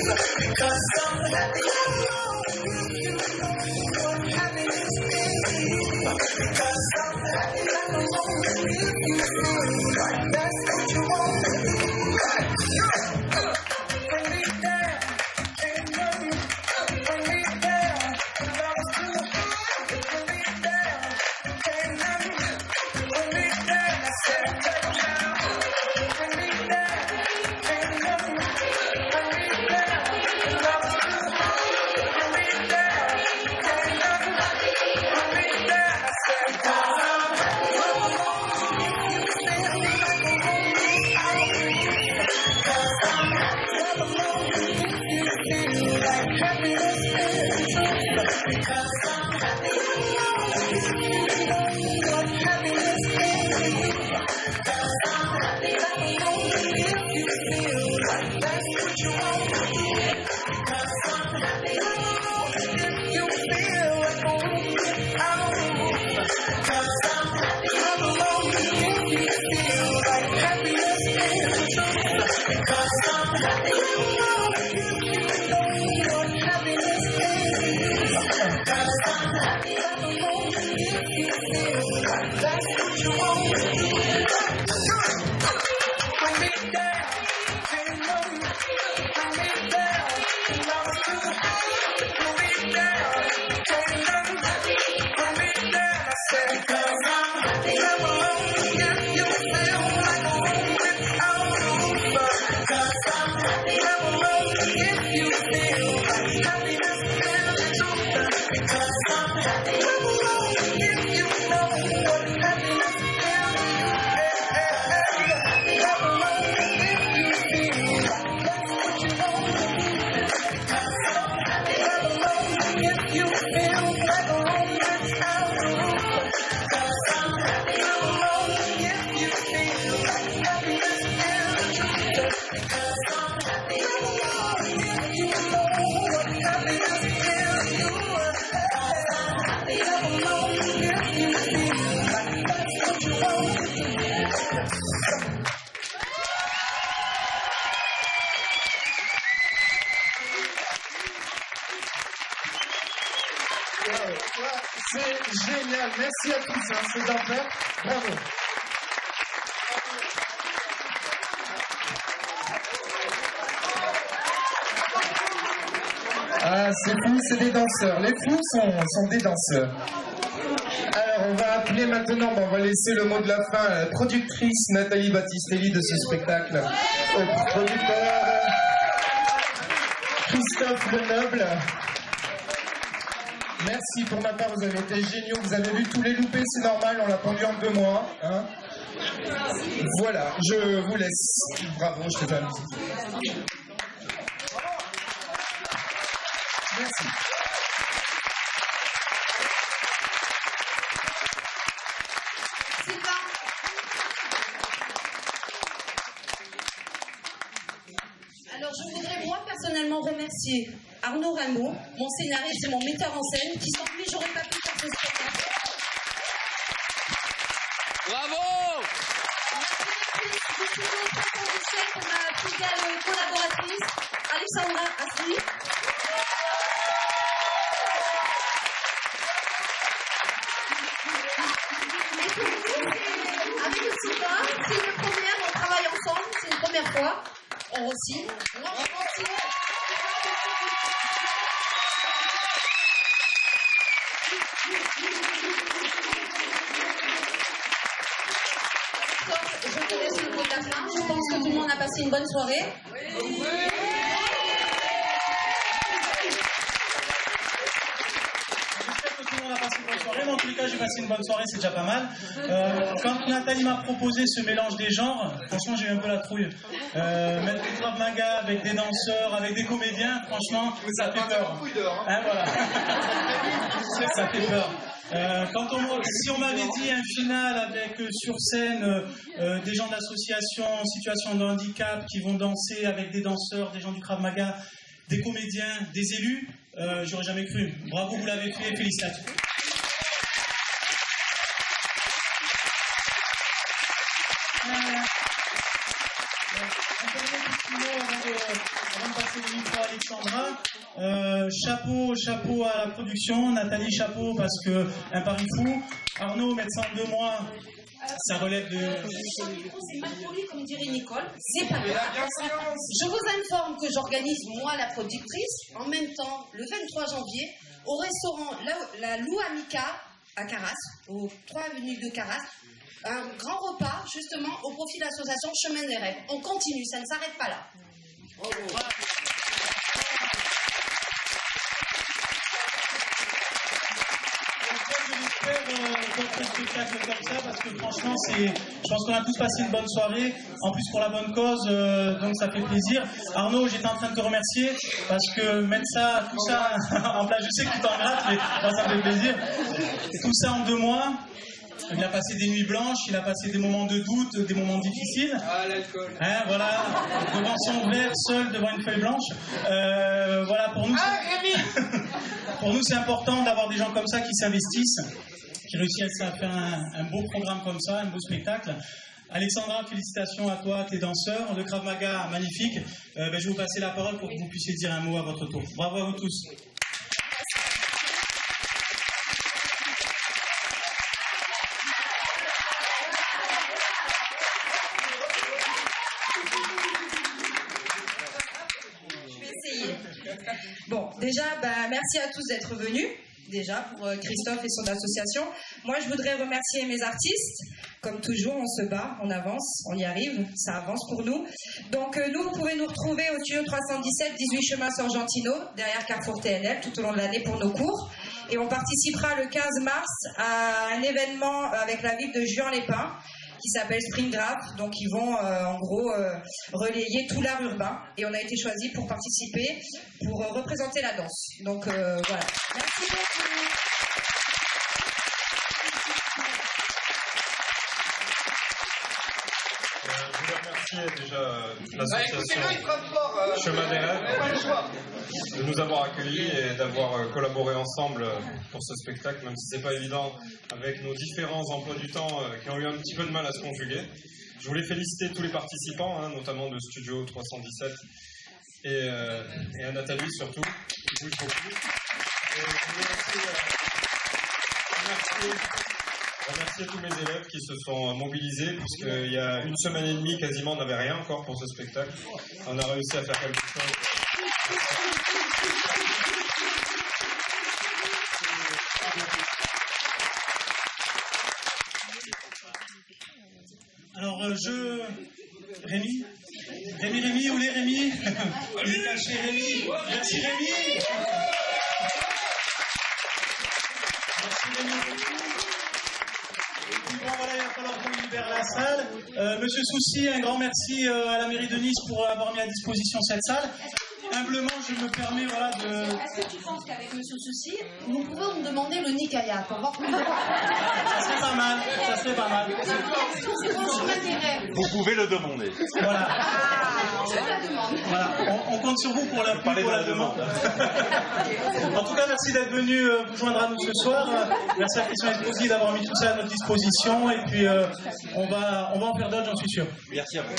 Because I'm happy alone with you. What happiness is. Because I'm happy alone with you. Like that's what you want to do. Bring me down, ain't nothing. Bring me down, love is too high. Bring me down, ain't nothing. Bring me down, I said take it down. Bring me down, ain't nothing. Bring me down, love is too high. Bring me down, ain't nothing. Bring me down, I said cause I'm happy alone. If you feel like a woman, I'll be. Cause I'm happy alone. If you feel like happiness is the truth. Because I'm happy alone. If you know what happiness is. Because I'm happy alone. If you feel like that's what you want to do. Because I'm happy alone. If you feel like a woman, I'll move. Because I'm happy alone. If you feel like happiness is the truth. Because I'm happy alone. If you know what happiness is. Because I'm happy alone. If you feel like that's what you want to do. Bring me down, ain't nothing. Bring me down, love is too high. Bring me down, ain't nothing. Bring me down, I said, cause I'm happy alone. If you feel like a woman, I'll move. Cause I'm happy alone. If you feel like happiness is the truth. Because I'm happy alone. If you know what happiness is. Happy alone. If you feel like that's what you want to do. Because I'm happy alone. If you feel like a woman, I'll move. Because I'm happy alone. If you feel like happiness is the truth. Because I'm happy alone. If you know what happiness is to you. Because I'm happy alone. If you feel like that's what you want to do. C'est génial, merci à tous, hein, c'est d'enfer, bravo. Ah, c'est fou, c'est des danseurs. Les fous sont des danseurs. Alors, on va appeler maintenant, on va laisser le mot de la fin à la productrice Nathalie Battistelli de ce spectacle, au producteur Christophe Lenoble. Merci, pour ma part, vous avez été géniaux. Vous avez vu tous les loupés, c'est normal, on l'a pendu en 2 mois. Hein. Voilà, je vous laisse. Bravo, je te fais la musique. Merci. Sylvain. Alors, je voudrais moi personnellement remercier Arnaud Rameau, mon scénariste et mon metteur en scène, qui sans lui, j'aurais pas pu faire ce spectacle. Bravo! Merci pour ma fidèle collaboratrice, Alexandra Asli. Et pour vous, avec le Sylvain, c'est une première, on travaille ensemble, c'est une première fois. On re-signe. Je te laisse le mot de la fin. Je pense que tout le monde a passé une bonne soirée. Mais dans tous les cas, j'ai passé une bonne soirée, c'est déjà pas mal. Quand Nathalie m'a proposé ce mélange des genres, franchement, j'ai eu un peu la trouille. Mettre du Krav Maga avec des danseurs, avec des comédiens, franchement, ça fait peur. Hein, voilà. Ça fait peur. Si on m'avait dit un final avec sur scène des gens de l'association en situation de handicap qui vont danser avec des danseurs, des gens du Krav Maga, des comédiens, des élus, j'aurais jamais cru. Bravo, vous l'avez fait, félicitations. Avant de passer le micro à Alexandra. Chapeau à la production. Nathalie, chapeau parce que un pari fou. Arnaud, médecin de 2 mois. Ça relève de... C'est mal poli, comme dirait Nicole. C'est pas grave. Je vous informe que j'organise, moi, la productrice, en même temps, le 23 janvier, au restaurant La Lou Amica à Carras, aux 3 avenues de Carras, un grand repas, justement, au profit de l'association Chemin des Rêves. On continue, ça ne s'arrête pas là. D'autres spectacles comme ça parce que franchement je pense qu'on a tous passé une bonne soirée en plus pour la bonne cause, donc ça fait plaisir. Arnaud, j'étais en train de te remercier parce que mettre ça, tout ça en place, je sais que tu t'en grattes mais moi ça me fait plaisir, tout ça en 2 mois. Il a passé des nuits blanches, il a passé des moments de doute, des moments difficiles. Ah, l'alcool. Hein, voilà, devant son verre, seul, devant une feuille blanche. Voilà, pour nous, pour nous, c'est important d'avoir des gens comme ça qui s'investissent, qui réussissent à faire un beau programme comme ça, un beau spectacle. Alexandra, félicitations à toi, tes danseurs. Le Krav Maga, magnifique. Je vais vous passer la parole pour que vous puissiez dire un mot à votre tour. Bravo à vous tous. Bon, déjà, merci à tous d'être venus, déjà, pour Christophe et son association. Moi, je voudrais remercier mes artistes. Comme toujours, on se bat, on avance, on y arrive, ça avance pour nous. Donc, nous, vous pouvez nous retrouver au tuyau 317, 18 chemin Sorgentino, derrière Carrefour TNL, tout au long de l'année pour nos cours. Et on participera le 15 mars à un événement avec la ville de Juan-les-Pins, qui s'appelle Springgraph. Donc ils vont en gros relayer tout l'art urbain et on a été choisi pour participer, pour représenter la danse. Donc voilà. Merci beaucoup. Je voulais remercier déjà l'association Chemin des Rêves de nous avoir accueillis et d'avoir collaboré ensemble pour ce spectacle, même si c'est pas évident avec nos différents emplois du temps qui ont eu un petit peu de mal à se conjuguer. Je voulais féliciter tous les participants, notamment de Studio 317 et à Nathalie surtout, qui bouge beaucoup. Et je voulais aussi remercier tous mes élèves qui se sont mobilisés, puisqu'il y a 1 semaine et demie quasiment on n'avait rien encore pour ce spectacle. On a réussi à faire quelque chose. Alors Rémi, où est Rémi? Il est caché, Rémi. Merci Rémi. Bon, voilà, il va falloir qu'on libère la salle. Monsieur Soucy, un grand merci à la mairie de Nice pour avoir mis à disposition cette salle. Humblement, je me permets de... Est-ce que tu penses qu'avec Monsieur Soucy, nous pouvons nous demander le Nikaya pour voir comment... Ça serait pas mal, ça serait pas mal. Vous pouvez le demander. Voilà. Je la demande. Voilà, on compte sur vous pour la demande. En tout cas, merci d'être venu vous joindre à nous ce soir. Merci à Christian Esposi d'avoir mis tout ça à notre disposition. Et puis, on va en faire d'autres, j'en suis sûr. Merci à vous.